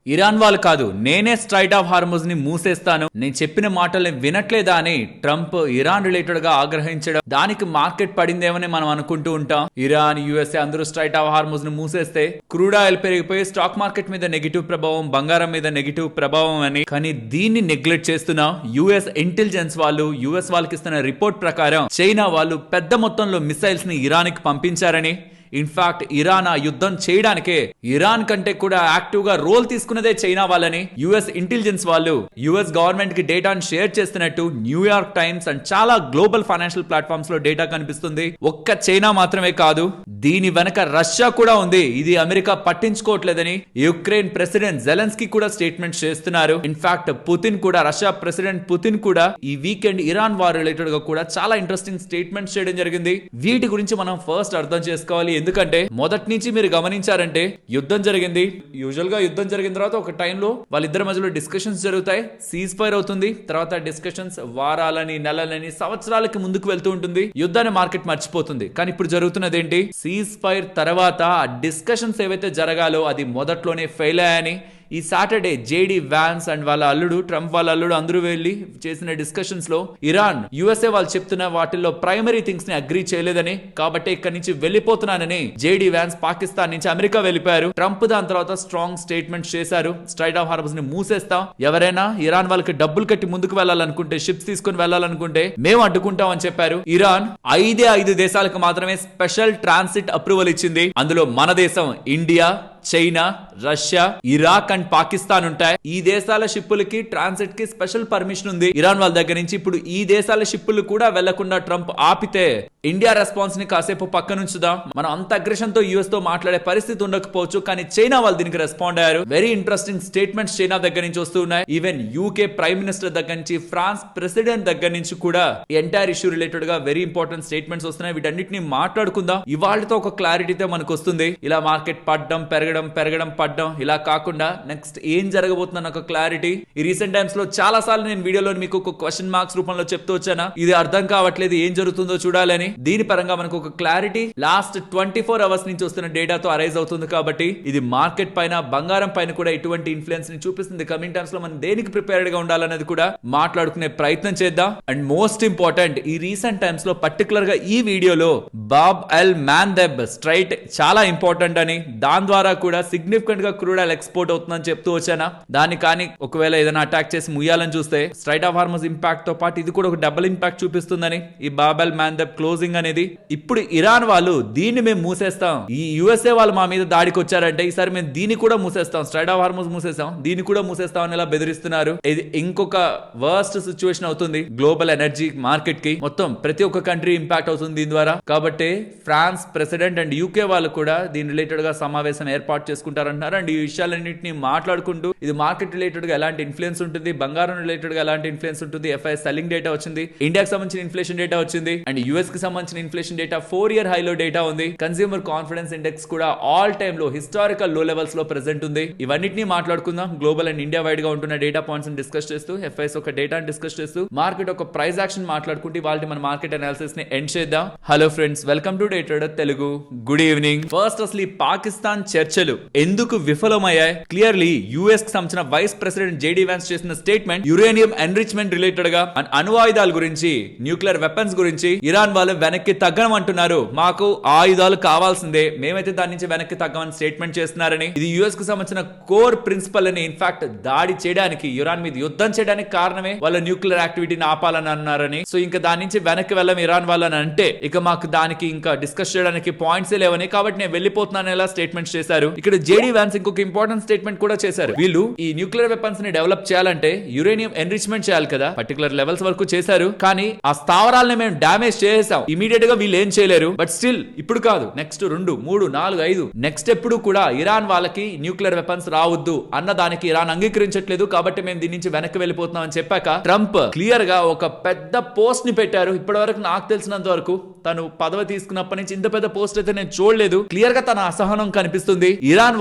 Iran వాళ్ళు కాదు, నేనే స్ట్రైట్ ఆఫ్ హార్మోజ్ ని మూసేస్తాను, నేను చెప్పిన మాటల్ని వినట్లేదా అని ట్రంప్ ఇరాన్ రిలేటెడ్ గా ఆగ్రహించడం, దానికి మార్కెట్ పడిందేమని మనం అనుకుంటూ ఉంటాం. ఇరాన్, యుఎస్ఏ అందరూ స్ట్రైట్ ఆఫ్ హార్మోజ్ ని మూసేస్తే క్రూడ్ ఆయిల్ పెరిగిపోయి స్టాక్ మార్కెట్ మీద నెగిటివ్ ప్రభావం, బంగారం మీద నెగిటివ్ ప్రభావం అని. కానీ దీన్ని నెగ్లెక్ట్ చేస్తున్నాం. యుఎస్ ఇంటెలిజెన్స్ వాళ్ళు, యుఎస్ వాళ్ళకి ఇస్తున్న రిపోర్ట్ ప్రకారం చైనా వాళ్ళు పెద్ద మొత్తంలో మిసైల్స్ ని ఇరాన్ కి పంపించారని. ఇన్ఫాక్ట్ ఇరాన్ ఆ యుద్ధం చేయడానికే ఇరాన్ కంటే కూడా యాక్టివ్ గా రోల్ తీసుకున్నదే చైనా వాళ్ళని యుఎస్ ఇంటెలిజెన్స్ వాళ్ళు యుఎస్ గవర్నమెంట్ కి డేటాను షేర్ చేస్తున్నట్టు న్యూయార్క్ టైమ్స్ అండ్ చాలా గ్లోబల్ ఫైనాన్షియల్ ప్లాట్ఫామ్స్ లో డేటా కనిపిస్తుంది. ఒక్క చైనా మాత్రమే కాదు, దీని వెనక రష్యా కూడా ఉంది. ఇది అమెరికా పట్టించుకోవట్లేదని యుక్రెయిన్ ప్రెసిడెంట్ జెలెన్స్కీ కూడా స్టేట్మెంట్ చేస్తున్నారు. ఇన్ఫాక్ట్ పుతిన్ కూడా, రష్యా ప్రెసిడెంట్ పుతిన్ కూడా ఈ వీకెండ్ ఇరాన్ వార్ రిలేటెడ్ గా కూడా చాలా ఇంట్రెస్టింగ్ స్టేట్మెంట్స్ చేయడం జరిగింది. వీటి గురించి మనం ఫస్ట్ అర్థం చేసుకోవాలి. ఎందుకంటే మొదటి నుంచి మీరు గమనించారంటే యుద్ధం జరిగింది. యూజువల్ గా యుద్ధం జరిగిన తర్వాత ఒక టైంలో వాళ్ళిద్దరి మధ్యలో డిస్కషన్స్ జరుగుతాయి, సీజ్ ఫైర్ అవుతుంది. తర్వాత డిస్కషన్స్ వారాలని, నెలలని, సంవత్సరాలకి ముందుకు వెళ్తూ ఉంటుంది. యుద్ధాన్ని మార్కెట్ మర్చిపోతుంది. కానీ ఇప్పుడు జరుగుతున్నది ఏంటి? సీజ్ ఫైర్ తర్వాత డిస్కషన్స్ ఏవైతే జరగాలో అది మొదట్లోనే ఫెయిల్ అయ్యాయని ఈ సాటర్డే జేడి వ్యాన్స్ అండ్ వాళ్ళ అల్లుడు, ట్రంప్ వాళ్ళ అల్లుడు అందరూ వెళ్లి చేసిన డిస్కషన్స్ లో ఇరాన్, యుఎస్ఏ వాళ్ళు చెప్తున్న వాటిల్లో ప్రైమరీ థింగ్స్ ని అగ్రీ చేయలేదని, కాబట్టి ఇక్కడి నుంచి వెళ్లిపోతున్నానని జేడి వ్యాన్స్ పాకిస్తాన్ నుంచి అమెరికా వెళ్లిపోయారు. ట్రంప్ దాని తర్వాత స్ట్రాంగ్ స్టేట్మెంట్ చేశారు. స్ట్రైట్ ఆఫ్ హార్మోజ్ ని మూసేస్తాం, ఎవరైనా ఇరాన్ వాళ్ళకి డబ్బులు కట్టి ముందుకు వెళ్లాలనుకుంటే, షిప్స్ తీసుకుని వెళ్లాలనుకుంటే మేము అడ్డుకుంటాం అని చెప్పారు. ఇరాన్ 5 దేశాలకు మాత్రమే స్పెషల్ ట్రాన్సిట్ అప్రూవల్ ఇచ్చింది. అందులో మన దేశం, India, China, Russia, Iraq and Pakistan ఉంటాయి. ఈ దేశాల షిప్పులకి ట్రాన్సిట్ కి స్పెషల్ పర్మిషన్ ఉంది ఇరాన్ వాళ్ళ దగ్గర నుంచి. ఇప్పుడు ఈ దేశాల షిప్పులు కూడా వెళ్లకుండా ట్రంప్ ఆపితే ఇండియా రెస్పాన్స్ ని కాసేపు పక్కనుంచుదాం. మనం అంత అగ్రెషన్ తో యుఎస్ తో మాట్లాడే పరిస్థితి ఉండకపోవచ్చు, కానీ చైనా వాళ్ళు దీనికి రెస్పాండ్ అయ్యారు. వెరీ ఇంట్రెస్టింగ్ స్టేట్మెంట్స్ చైనా దగ్గర నుంచి వస్తున్నాయి. ఈవెన్ యూకే ప్రైమ్ మినిస్టర్ దగ్గర నుంచి, ఫ్రాన్స్ ప్రెసిడెంట్ దగ్గర నుంచి కూడా ఎంటైర్ ఇష్యూ రిలేటెడ్ గా వెరీ ఇంపార్టెంట్ స్టేట్మెంట్స్ వస్తున్నాయి. వీటన్నిటిని మాట్లాడుకుందాం. ఇవాళతో ఒక క్లారిటీతో మనకు వస్తుంది. ఇలా మార్కెట్ పడ్డం, పెరగడం, పడ్డం, ఇలా కాకుండా నెక్స్ట్ ఏం జరగబోతుందన్న ఒక క్లారిటీ. ఈ రీసెంట్ టైమ్స్ లో చాలా సార్లు నేను వీడియోలో మీకు ఒక క్వశ్చన్ మార్క్స్ రూపంలో చెప్తూ వచ్చానా, ఇది అర్థం కావట్లేదు, ఏం జరుగుతుందో చూడాలని. దీని పరంగా మనకు ఒక క్లారిటీ లాస్ట్ 24 అవర్స్ నుంచి వస్తున్న డేటాతో అరైజ్ అవుతుంది. కాబట్టి ఇది మార్కెట్ పైన, బంగారం పైన కూడా ఎటువంటి ఇన్ఫ్లుయెన్స్ ని చూపిస్తుంది. కమింగ్ టైమ్స్ లో మనం దేనికి ప్రిపేర్డ్ గా ఉండాలనేది కూడా మాట్లాడుకునే ప్రయత్నం చేద్దాం. అండ్ మోస్ట్ ఇంపార్టెంట్, ఈ రీసెంట్ టైమ్స్ లో పర్టికులర్ గా ఈ వీడియోలో బాబ్ ఎల్ మాందెబ్ స్ట్రైట్ చాలా ఇంపార్టెంట్ అని, దాని ద్వారా కూడా సిగ్నిఫికెంట్ గా క్రూడ్ ఆయిల్ ఎక్స్పోర్ట్ అవుతుందని చెప్తూ వచ్చానా. దాన్ని కానీ ఒకవేళ ఏదైనా అటాక్ చేసి ముయ్యాలని చూస్తే స్ట్రైట్ ఆఫ్ హార్మోజ్ ఇంపాక్ట్ తో పాటు ఇది కూడా ఒక డబుల్ ఇంపాక్ట్ చూపిస్తుందని ఈ బాబెల్ మాందెబ్ క్లోజింగ్ అనేది. ఇప్పుడు ఇరాన్ వాళ్ళు దీన్ని మేము మూసేస్తాం, ఈ యుఎస్ఏ వాళ్ళు మా మీద దాడికి వచ్చారంటే ఈసారి మేము దీన్ని కూడా మూసేస్తాం, స్ట్రైట్ ఆఫ్ హార్మోజ్ మూసేస్తాం, దీన్ని కూడా మూసేస్తాం అని ఇలా బెదిరిస్తున్నారు. ఇది ఇంకొక వర్స్ట్ సిచ్యువేషన్ అవుతుంది గ్లోబల్ ఎనర్జీ మార్కెట్ కి. మొత్తం ప్రతి ఒక్క కంట్రీ ఇంపాక్ట్ అవుతుంది దీని ద్వారా. కాబట్టి ఫ్రాన్స్ ప్రెసిడెంట్ అండ్ యూకే వాళ్ళు కూడా దీని రిలేటెడ్ గా సమావేశం ఏర్పాటు చేసుకుంటారంటున్నారు. అండ్ ఈ విషయాలన్నింటినీ మాట్లాడుకుంటూ ఇది మార్కెట్ రిలేటెడ్ గా ఎలాంటి ఇన్ఫ్లుయెన్స్ ఉంటుంది, బంగారం రిలేటెడ్ గా ఎలాంటి ఇన్ఫ్లుయెన్స్ ఉంటుంది, ఎఫ్ఐఎస్ సెల్లింగ్ డేటా వచ్చింది, ఇండియాకి సంబంధించిన ఇన్ఫ్లేషన్ డేటా వచ్చింది, అండ్ యుఎస్ కి సంబంధించిన ఇన్ఫ్లేషన్ డేటా 4-year హైలో డేటా ఉంది. కన్స్యూమర్ కాన్ఫిడెన్స్ ఇండెక్స్ కూడా ఆల్ టైమ్ లో, హిస్టారికల్ లో లెవెల్స్ లో ప్రెసెంట్ ఉంది. ఇవన్నిటిని మాట్లాడుకుందాం. గ్లోబల్ అండ్ ఇండియా వైడ్ గా ఉంటున్న డేటా పాయింట్స్ డిస్కస్ చేస్తూ, ఎఫ్ఐఎస్ ఒక డేటా డిస్కస్ చేస్తూ, మార్కెట్ ఒక ప్రైస్ యాక్షన్ మాట్లాడుకుంటూ వాళ్ళ మన మార్కెట్ అనాలిసిస్ ని ఎండ్ చేద్దాం. Hello friends, welcome to day trader Telugu. Good evening. First అసలు ఈ పాకిస్తాన్ చర్చలు ఎందుకు విఫలమయ్యాయి? క్లియర్లీ యుఎస్ కి సంబంధించిన వైస్ ప్రెసిడెంట్ జేడీ వ్యాన్స్ చేసిన స్టేట్మెంట్ యురేనియం ఎన్రిచ్మెంట్ రిలేటెడ్ గా, అణు ఆయుధాల గురించి, న్యూక్లియర్ వెపన్స్ గురించి ఇరాన్ వాళ్ళు వెనక్కి తగ్గమంటున్నారు. మాకు ఆయుధాలు కావాల్సిందే, మేమైతే దాని నుంచి వెనక్కి తగ్గమని స్టేట్మెంట్ చేస్తున్నారని. ఇది యుఎస్ కి సంబంధించిన కోర్ ప్రిన్సిపల్ అని. ఇన్ఫాక్ట్ దాడి చేయడానికి, ఇరాన్ మీద యుద్ధం చేయడానికి కారణమే వాళ్ళ న్యూక్లియర్ యాక్టివిటీని ఆపాలని అన్నారని. సో ఇంకా దాని నుంచి వెనక్కి వెళ్ళం ఇరాన్ వాళ్ళని అంటే ఇక మాకు దానికి ఇంకా డిస్కస్ చేయడానికి పాయింట్స్ లేవని, కాబట్టి నేను వెళ్ళిపోతున్నాను ఇలా స్టేట్మెంట్ చేశారు. ఇక్కడ జేడీ వ్యాన్స్ ఇంకొక ఇంపార్టెంట్ స్టేట్మెంట్ కూడా చేశారు. వీళ్ళు ఈ న్యూక్లియర్ వెపన్స్ ని డెవలప్ చేయాలంటే యురేనియం ఎన్రిచ్మెంట్ చేయాలి కదా, పర్టికులర్ లెవెల్స్ వరకు చేశారు. కానీ ఆ స్థావరాలను మేము డామేజ్ చేసాం. ఇమీడియట్ గా వీళ్ళు ఏం చేయలేరు. బట్ స్టిల్ ఇప్పుడు కాదు, నెక్స్ట్ 2, 3, 4, 5 నెక్స్ట్ ఎప్పుడు కూడా ఇరాన్ వాళ్ళకి న్యూక్లియర్ వెపన్స్ రావద్దు అన్న దానికి ఇరాన్ అంగీకరించట్లేదు. కాబట్టి మేము దీని నుంచి వెనక్కి వెళ్ళిపోతున్నాం అని చెప్పాక ట్రంప్ క్లియర్ గా ఒక పెద్ద పోస్ట్ ని పెట్టారు. ఇప్పటి వరకు నాకు తెలిసినంత వరకు తను పదవి తీసుకున్నప్పటి నుంచి ఇంత పెద్ద పోస్ట్ అయితే నేను చూడలేదు. క్లియర్ గా తన అసహనం కనిపిస్తుంది. ఇరాన్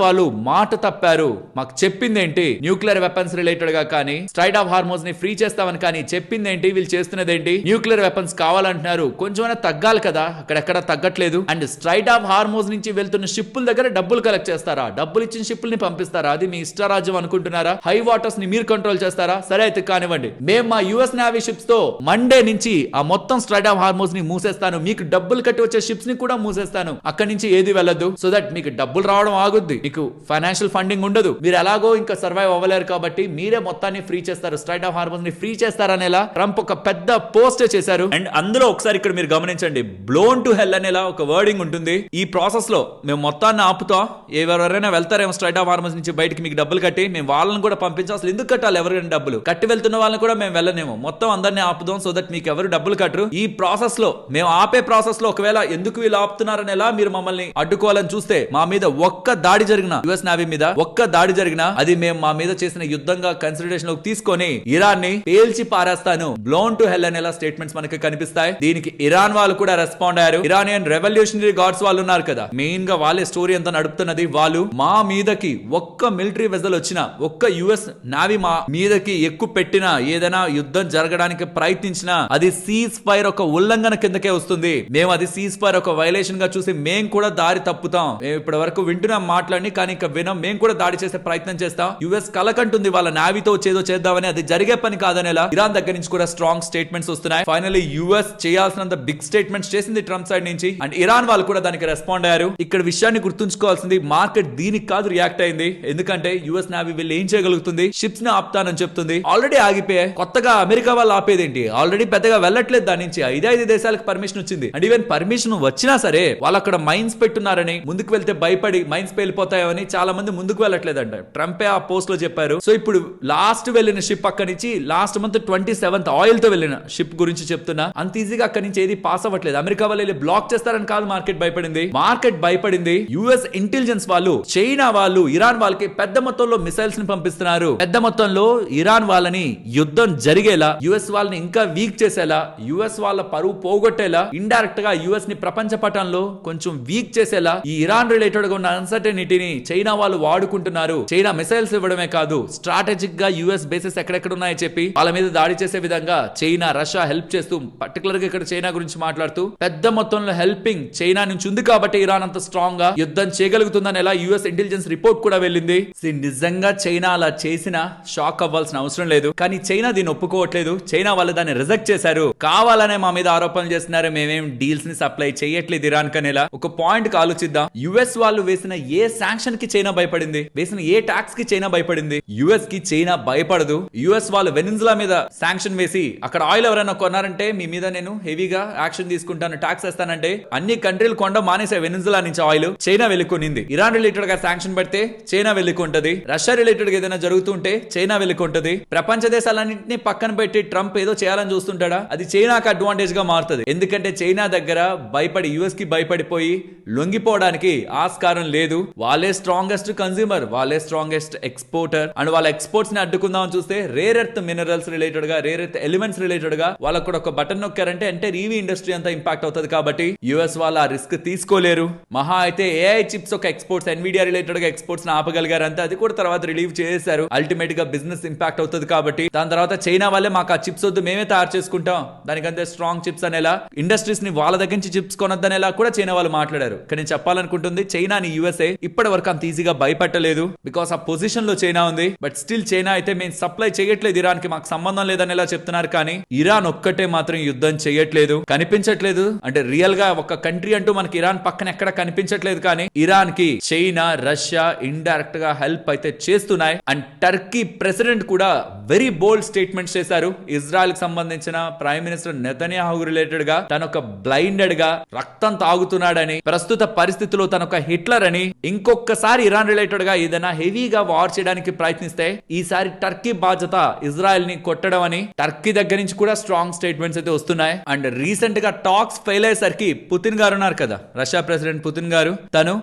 వాళ్ళు మాట తప్పారు, మాకు చెప్పిందేంటి న్యూక్లియర్ వెపన్స్ రిలేటెడ్ గా కానీ స్ట్రైట్ ఆఫ్ హార్మోజ్ ని ఫ్రీ చేస్తామని కానీ చెప్పిందేంటి, వీళ్ళు చేస్తున్నదేంటి, న్యూక్లియర్ వెపన్స్ కావాలంటున్నారు, కొంచెమైనా తగ్గాలి కదా, అక్కడెక్కడ తగ్గట్లేదు. అండ్ స్ట్రైట్ ఆఫ్ హార్మోజ్ నుంచి వెళ్తున్న షిప్పుల దగ్గర డబ్బులు కలెక్ట్ చేస్తారా, డబ్బులు ఇచ్చిన షిప్పుల్ని పంపిస్తారా, అది మీ ఇష్టరాజ్యం అనుకుంటున్నారా, హై వాటర్స్ ని మీరు కంట్రోల్ చేస్తారా, సరే అయితే కానివ్వండి, మేము మా యుఎస్ నేవీ షిప్స్ తో మండే నుంచి ఆ మొత్తం స్ట్రైట్ ఆఫ్ హార్మోజ్ ని మూసేస్తాను, మీకు డబ్బులు కట్టి వచ్చే షిప్స్ ని కూడా మూసేస్తాను, అక్కడి నుంచి ఏది వెళ్ళదు, సో దట్ మీకు డబ్బులు రావడం ఆగుద్ది, మీకు ఫైనాన్షియల్ ఫండింగ్ ఉండదు, మీరు ఎలాగో ఇంకా సర్వైవ్ అవ్వలేరు కాబట్టి మీరే మొత్తాన్ని ఫ్రీ చేస్తారు, స్ట్రైట్ ఆఫ్ హార్మోజ్ ని ఫ్రీ చేస్తారనేలా ట్రంప్ ఒక పెద్ద పోస్ట్ చేశారు. అండ్ అందులో ఒకసారి ఇక్కడ మీరు గమనించండి, బ్లోన్ టు హెల్ అనేలా ఒక వర్డింగ్ ఉంటుంది. ఈ ప్రాసెస్ లో మేము మొత్తాన్ని ఆపుతాం, ఎవరెవరైనా వెళ్తారేమో స్ట్రైట్ ఆఫ్ హార్మోజ్ నుంచి బయటికి మీకు డబ్బులు కట్టి, మేము వాళ్ళని కూడా పంపించాం, అసలు ఎందుకు కట్టాలి, ఎవరైనా డబ్బులు కట్టి వెళ్తున్న వాళ్ళని కూడా మేము వెళ్ళనేమో, మొత్తం అందరినీ ఆపుదాం, సో దట్ మీకు ఎవరు డబ్బులు కట్టరు. ఈ ప్రాసెస్ లో మేము ఆపే ప్రాసెస్ లో ఒకవేళ ఎందుకు వీళ్ళు ఆపుతున్నారని ఎలా మీరు మమ్మల్ని అడ్డుకోవాలని చూస్తే, మా మీద ఒక్క దాడి జరిగిన, యుఎస్ నేవీ మీద ఒక్క దాడి జరిగిన, అది మేము మా మీద చేసిన యుద్ధంగా కన్సిడరేషన్ లోకి తీసుకొని ఇరాన్ ని పేల్చి పారేస్తాను, బ్లోన్ టు హెల్ అనేలా స్టేట్మెంట్స్ మనకి కనిపిస్తాయి. దీనికి ఇరాన్ వాళ్ళు కూడా రెస్పాండ్ అయ్యారు. ఇరానియన్ రెవల్యూషనరీ గార్డ్స్ వాళ్ళు ఉన్నారు కదా, మెయిన్ గా వాళ్ళే స్టోరీ అంతా నడుపుతున్నది. వాళ్ళు మా మీదకి ఒక్క మిలిటరీ వెజల్ వచ్చినా, ఒక్క యుఎస్ నేవీ మా మీదకి ఎక్కువ పెట్టినా, ఏదైనా యుద్ధం జరగడానికి ప్రయత్నించినా అది సీజ్ ఫైర్ ఒక ఉల్లంఘన కిందకే వస్తుంది. మేము అది సీజ్ ఫైర్ ఒక వైలేషన్ గా చూసి మేము కూడా దారి తప్పుతాం. మేము ఇప్పటి వరకు వింటున్నాం మాట్లాడి, కానీ ఇక వినం, మేము కూడా దాడి చేసే ప్రయత్నం చేస్తాం. యుఎస్ కలకంటుంది వాళ్ళ నేవీతో చేదో చేద్దామని, అది జరిగే పని కాదనేలా ఇరాన్ దగ్గర నుంచి కూడా స్ట్రాంగ్ స్టేట్మెంట్స్ వస్తున్నాయి. ఫైనల్లీ యుఎస్ చేయాల్సినంత బిగ్ స్టేట్మెంట్స్ చేసింది ట్రంప్ సైడ్ నుంచి, అండ్ ఇరాన్ వాళ్ళు కూడా దానికి రెస్పాండ్ అయ్యారు. ఇక్కడ విషయాన్ని గుర్తుంచుకోవాల్సింది, మార్కెట్ దీనికి కాదు రియాక్ట్ అయింది, ఎందుకంటే యుఎస్ నేవీ వీళ్ళు ఏం చేయగలుగుతుంది, షిప్స్ ని ఆపుతానని చెప్తుంది, ఆల్రెడీ ఆగిపోయాయి, కొత్తగా అమెరికా వాళ్ళు ఆపేదేంటి, ఆల్రెడీ పెద్దగా వెళ్ళట్లేదు దాని నుంచి, 5 దేశాలకు పర్మిషన్ వచ్చింది. అండ్ ఈవెన్ పర్మిషన్ వచ్చినా సరే వాళ్ళు అక్కడ మైన్స్ పెట్టున్నారని, ముందుకు వెళ్తే భయపడి మైన్స్ పేలిపోతాయని చాలా మంది ముందుకు వెళ్ళట్లేదంట. ట్రంపే ఆ పోస్ట్ లో చెప్పారు. సో ఇప్పుడు లాస్ట్ వెళ్ళిన షిప్ అక్కడి నుంచి లాస్ట్ మంత్ 27th ఆయిల్ తో వెళ్ళిన షిప్ గురించి చెప్తున్నా, అంత ఈజీగా అక్కడి నుంచి ఏది పాస్ అవ్వట్లేదు. అమెరికా వాళ్ళు వెళ్ళి బ్లాక్ చేస్తారని కాదు మార్కెట్ భయపడింది, మార్కెట్ భయపడింది యుఎస్ ఇంటెలిజెన్స్ వాళ్ళు, చైనా వాళ్ళు ఇరాన్ వాళ్ళకి పెద్ద మొత్తంలో మిసైల్స్ ని పంపిస్తున్నారు, పెద్ద మొత్తంలో ఇరాన్ వాళ్ళని యుద్ధం జరిగేలా, యుఎస్ వాళ్ళని ఇంకా వీక్ చేసేలా, యుఎస్ వాళ్ళ పరువు పోగొట్టేలా, ఇండైరెక్ట్ గా యుఎస్ ని ప్రపంచ పటంలో కొంచెం వీక్ చేసేలా ఈ ఇరాన్ రిలేటెడ్ గా ఉన్న అన్సర్టనిటీని చైనా వాళ్ళు వాడుకుంటున్నారు. చైనా మిసైల్స్ ఇవ్వడమే కాదు, స్ట్రాటజిక్ గా యుఎస్ బేసెస్ ఎక్కడెక్కడ ఉన్నాయో చెప్పి వాళ్ళ మీద దాడి చేసే విధంగా చైనా రష్యా హెల్ప్ చేస్తూ, పర్టికులర్ గా ఇక్కడ చైనా గురించి మాట్లాడుతూ, పెద్ద మొత్తంలో హెల్పింగ్ చైనా నుంచి ఉంది కాబట్టి ఇరాన్ అంత స్ట్రాంగ్ గా యుద్ధం చేయగలుగుతుందని ఎలా యుఎస్ ఇంటెలిజెన్స్ రిపోర్ట్ కూడా వెళ్ళింది. నిజంగా చైనా అలా చేసినా షాక్ అవ్వాల్సిన అవసరం లేదు, కానీ చైనా దీన్ని ఒప్పుకోవట్లేదు. చైనా వాళ్ళు దాన్ని రిజెక్ట్ చేశారు, కావాలనే మా మీద ఆరోపణలు చేస్తున్నారు, మేమేం డీల్స్ ని సప్లై చేయట్లేదు ఇరాన్ కనేలా. ఒక పాయింట్ కి ఆలోచిద్దాం, యుఎస్ వాళ్ళు వేసిన ఏ శాంక్షన్ కి చైనా భయపడింది, వేసిన ఏ టాక్స్ కి చైనా భయపడింది, యుఎస్ కి చైనా భయపడదు. యుఎస్ వాళ్ళు వెనిన్జులా మీద శాంక్షన్ వేసి అక్కడ ఆయిల్ ఎవరైనా కొన్నారంటే మీ మీద నేను హెవీగా యాక్షన్ తీసుకుంటాను, టాక్స్ వేస్తానంటే అన్ని కంట్రీలు కొండ మానేసే వెనిన్జులా నుంచి ఆయిల్, చైనా వెళ్ళుకొనింది. ఇరాన్ రిలేటెడ్ గా శాంక్షన్ పెడితే చైనా వెళ్ళుకుంటది, రష్యా రిలేటెడ్ గా ఏదైనా జరుగుతుంటే చైనా వెళ్ళుకుంటది. ప్రపంచ దేశాలన్నింటినీ పక్కన పెట్టి ట్రంప్ ఏదో చేయాలని చూస్తుంటాడా, అది చైనాకి అడ్వాంటేజ్ గా మారుతుంది. ఎందుకంటే చైనా దగ్గర భయపడి యుఎస్ కి భయపడిపోయి లొంగిపోవడానికి ఆస్కారం లేదు. వాళ్ళే స్ట్రాంగెస్ట్ కన్స్యూమర్, వాళ్ళే స్ట్రాంగెస్ట్ ఎక్స్పోర్టర్, అండ్ వాళ్ళ ఎక్స్పోర్ట్స్ ని అడ్డుకుందామని చూస్తే రేర్ ఎర్త్ మినరల్స్ రిలేటెడ్ గా, రేర్ ఎర్త్ ఎలిమెంట్స్ రిలేటెడ్ గా వాళ్ళకు కూడా ఒక బటన్ నొక్కారంటే అంటే ఈవీ ఇండస్ట్రీ అంతా ఇంపాక్ట్ అవుతుంది. కాబట్టి యుఎస్ వాళ్ళు ఆ రిస్క్ తీసుకోలేరు. మహా అయితే ఏఐ చిప్స్ ఒక ఎక్స్పోర్ట్స్, ఎన్విడియా రిలేటెడ్ గా ఎక్స్పోర్ట్స్ ఆపగలిగారు అంతే, అది కూడా తర్వాత రిలీవ్ చేశారు. అల్టిమేట్ గా బిజినెస్ ఇంపాక్ట్ అవుతుంది కాబట్టి దాని తర్వాత చైనా వాళ్ళే మాకు ఆ చిప్స్ వద్దు, మేమే తయారు చేసుకుంటాం, దానికంటే స్ట్రాంగ్ చిప్స్ అనేలా, ఇండస్ట్రీస్ ని వాళ్ళ దగ్గర నుంచి చిప్స్ కొనొద్దనేలా కూడా చైనా వాళ్ళు మాట్లాడారు. కానీ నేను చెప్పాలనుకుంటుంది, చైనాని యుఎస్ఏ ఇప్పటి వరకు అంత ఈజీగా భయపట్టలేదు, బికాస్ ఆ పొజిషన్ లో చైనా ఉంది. బట్ స్టిల్ చైనా అయితే మేము సప్లై చేయట్లేదు ఇరాన్ కి, మాకు సంబంధం లేదనేలా చెప్తున్నారు. కానీ ఇరాన్ ఒక్కటే మాత్రం యుద్ధం చేయట్లేదు, కనిపించట్లేదు. అంటే రియల్ గా ఒక కంట్రీ అంటూ మనకి ఇరాన్ పక్కన ఎక్కడ కనిపించట్లేదు, కానీ ఇరాన్ కి చైనా రష్యా ఇండైరెక్ట్ గా హెల్ప్ అయితే చేస్తున్నాయి. అండ్ టర్కీ ప్రెసిడెంట్ కూడా వెరీ బోల్డ్ స్టేట్మెంట్స్ చేశారు. ఇజ్రాయెల్ కి సంబంధించిన ప్రైమ్ మినిస్టర్ నెతన్యాహు రిలేటెడ్ గా తనొక బ్లైండెడ్ గా రక్తం తాగుతున్నాడని, ప్రస్తుత పరిస్థితిలో తనొక హిట్లర్ అని, ఇంకొకసారి ఇరాన్ రిలేటెడ్ గా ఏదైనా హెవీగా వార్ చేయడానికి ప్రయత్నిస్తే ఈసారి టర్కీ బాధ్యత ఇజ్రాయెల్ ని కొట్టడం అని టర్కీ దగ్గర నుంచి కూడా స్ట్రాంగ్ స్టేట్మెంట్స్ అయితే వస్తున్నాయి. అండ్ రీసెంట్ గా టాక్స్ ఫెయిల్ అయ్యేసరికి పుతిన్ గారు ఉన్నారు కదా, రష్యా ప్రెసిడెంట్ పుతిన్ గారు, తను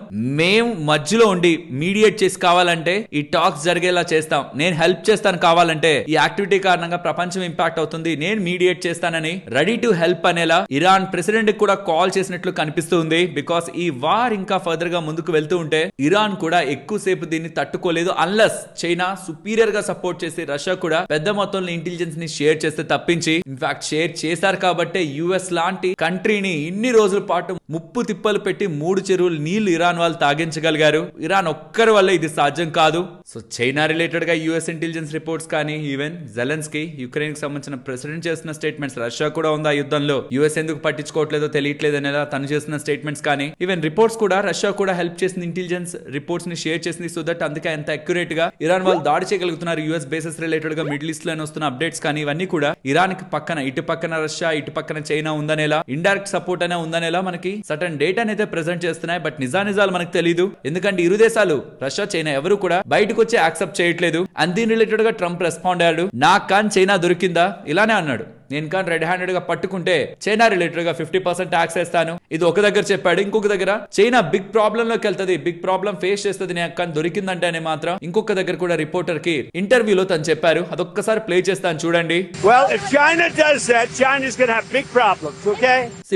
మేము మధ్యలో ఉండి మీడియేట్ చేసి కావాలంటే ఈ టాక్స్ జరిగేలా చేస్తాం, నేను హెల్ప్ చేస్తాను, కావాలంటే ఈ యాక్టివిటీ కారణంగా ప్రపంచం ఇంపాక్ట్ అవుతుంది, నేను మీడియేట్ చేస్తానని రెడీ టు హెల్ప్ అనేలా ఇరాన్ ప్రెసిడెంట్ కూడా కాల్ చేసినట్లు కనిపిస్తుంది. బికాస్ ఈ వార్ ఇంకా ఫర్దర్ గా ముందుకు వెళ్తూ ఉంటే ఇరాన్ కూడా ఎక్కువసేపు దీన్ని తట్టుకోలేదు, అన్లెస్ చైనా సుపీరియర్ గా సపోర్ట్ చేసి రష్యా కూడా పెద్ద మొత్తంలో ఇంటెలిజెన్స్ ని షేర్ చేస్తే తప్పించి, ఇన్ఫాక్ట్ షేర్ చేశారు కాబట్టే యుఎస్ లాంటి కంట్రీని ఇన్ని రోజుల పాటు ముప్పు తిప్పలు పెట్టి 3 చెరువులు నీళ్లు ఇరాన్ వాళ్ళు తాగించగలిగారు. ఇరాన్ ఒక్కరి వల్ల ఇది సాధ్యం కాదు. సో చైనా రిలేటెడ్ గా యుఎస్ ఇంటెలిజెన్స్ రిపోర్ట్స్ కానీ, ఈవెన్ జెలెన్స్కీ యుక్రెయిన్ కి సంబంధించిన ప్రెసిడెంట్ చేసిన స్టేట్మెంట్స్, రష్యా కూడా ఉంది ఆ యుద్ధంలో, యుఎస్ ఎందుకు పట్టించుకోవట్లేదో తెలియట్లేదు అనేలా తను చేసిన స్టేట్మెంట్స్ కానీ, ఈవెన్ రిపోర్ట్స్ కూడా రష్యా కూడా హెల్ప్ చేసింది, ఇంటెలిజెన్స్ రిపోర్ట్స్ ని షేర్ చేసింది. సో దట్ అందుకే ఎంత అక్యురేట్ గా ఇరాన్ వాళ్ళు దాడి చేయగలుగుతున్నారు. యుఎస్ బేసెస్ రిలేటెడ్ గా మిడిల్ ఈస్ట్ లో వస్తున్న అప్డేట్స్ కానీ ఇవన్నీ కూడా ఇరాన్ కి పక్కన, ఇటు పక్కన రష్యా, ఇటు పక్కన చైనా ఉందనేలా, ఇండైరెక్ట్ సపోర్ట్ అనే ఉందనేలా మనకి సటన్ డేటా అయితే ప్రెజెంట్ చేస్తున్నాయి. బట్ నిజాలు మనకు తెలియదు. ఎందుకంటే ఇరు దేశాలు రష్యా చైనా ఎవరు కూడా బయటకు వచ్చి యాక్సెప్ట్ చేయట్లేదు. అండ్ దీని రిలేటెడ్ గా ట్రంప్ రెస్పాండ్ అయ్యాడు. నాకు కానీ చైనా దొరికిందా ఇలానే అన్నాడు. నేను కానీ రెడ్ హ్యాండెడ్ గా పట్టుకుంటే చైనా రిలేటెడ్ గా 50% ట్యాక్స్ వేస్తాను. ఇది ఒక దగ్గర చెప్పాడు. ఇంకొక దగ్గర చైనా బిగ్ ప్రాబ్లం లోకి వెళ్తుంది, బిగ్ ప్రాబ్లం ఫేస్ చేస్తుంది నేను కానీ దొరికిందంటే మాత్రం ఇంకొక దగ్గర కూడా రిపోర్టర్ కి ఇంటర్వ్యూలో తను చెప్పారు. అదొక్కసారి ప్లే చేస్తాను చూడండి.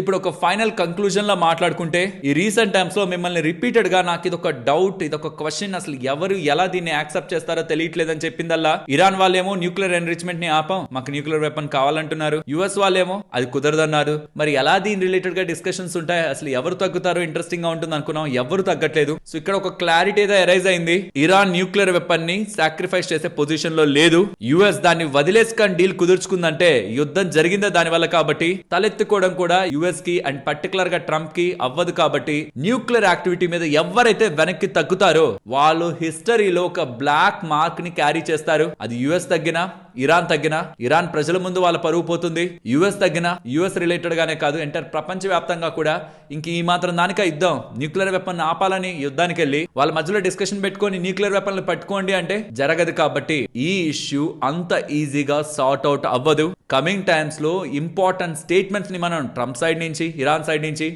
ఇప్పుడు ఒక ఫైనల్ కంక్లూజన్ లో మాట్లాడుకుంటే, ఈ రీసెంట్ టైమ్స్ లో మిమ్మల్ని రిపీటెడ్ గా నాకు ఇది ఒక డౌట్, ఇది ఒక క్వశ్చన్, అసలు ఎవరు ఎలా దీన్ని యాక్సెప్ట్ చేస్తారో తెలియట్లేదని చెప్పిందల్లా ఇరాన్ వాళ్ళేమో న్యూక్లియర్ ఎన్రిచ్మెంట్ ని ఆపం, మాకు న్యూక్లియర్ వెపన్ కావాలంటున్నారు. యుఎస్ వాళ్ళేమో అది కుదరదన్నారు. మరి ఎలా దీని రిలేటెడ్ గా డిస్కషన్స్ ఉంటాయి, అసలు ఎవరు తగ్గుతారో ఇంట్రెస్టింగ్ గా ఉంటుంది అనుకున్నాం, ఎవరు తగ్గట్లేదు. సో ఇక్కడ ఒక క్లారిటీ అయితే అరైజ్ అయింది. ఇరాన్ న్యూక్లియర్ వెపన్ ని సాక్రిఫైస్ చేసే పొజిషన్ లో లేదు. యుఎస్ దాన్ని వదిలేసుకొని డీల్ కుదుర్చుకుందంటే యుద్ధం జరిగిందే దాని వల్ల, కాబట్టి తలెత్తుకోవడం కూడా యుఎస్ కి అండ్ పర్టికులర్ గా ట్రంప్ కి అవ్వదు. కాబట్టి న్యూక్లియర్ యాక్టివిటీ మీద ఎవరైతే వెనక్కి తగ్గుతారో వాళ్ళు హిస్టరీలో ఒక బ్లాక్ మార్క్ ని క్యారీ చేస్తారు. అది యుఎస్ తగ్గినా, ఇరాన్ తగ్గినా, ఇరాన్ ప్రజల ముందు వాళ్ళ పరువు పోతుంది. యుఎస్ తగ్గినా, యుఎస్ రిలేటెడ్ గానే కాదు ఎంటైర్ ప్రపంచ వ్యాప్తంగా కూడా ఇంక ఈ మాత్రం దానికా యుద్ధం, న్యూక్లియర్ వెపన్ ఆపాలని యుద్ధానికి వెళ్ళి వాళ్ళ మధ్యలో డిస్కషన్ పెట్టుకొని న్యూక్లియర్ వెపన్లు పట్టుకోండి అంటే జరగదు. కాబట్టి ఈ ఇష్యూ అంత ఈజీగా సార్ట్ అవుట్ అవ్వదు. కమింగ్ టైమ్స్ లో ఇంపార్టెంట్ స్టేట్మెంట్స్ ని మనం ట్రంప్ సైడ్ నుంచి, ఇరాన్ సైడ్ నుంచి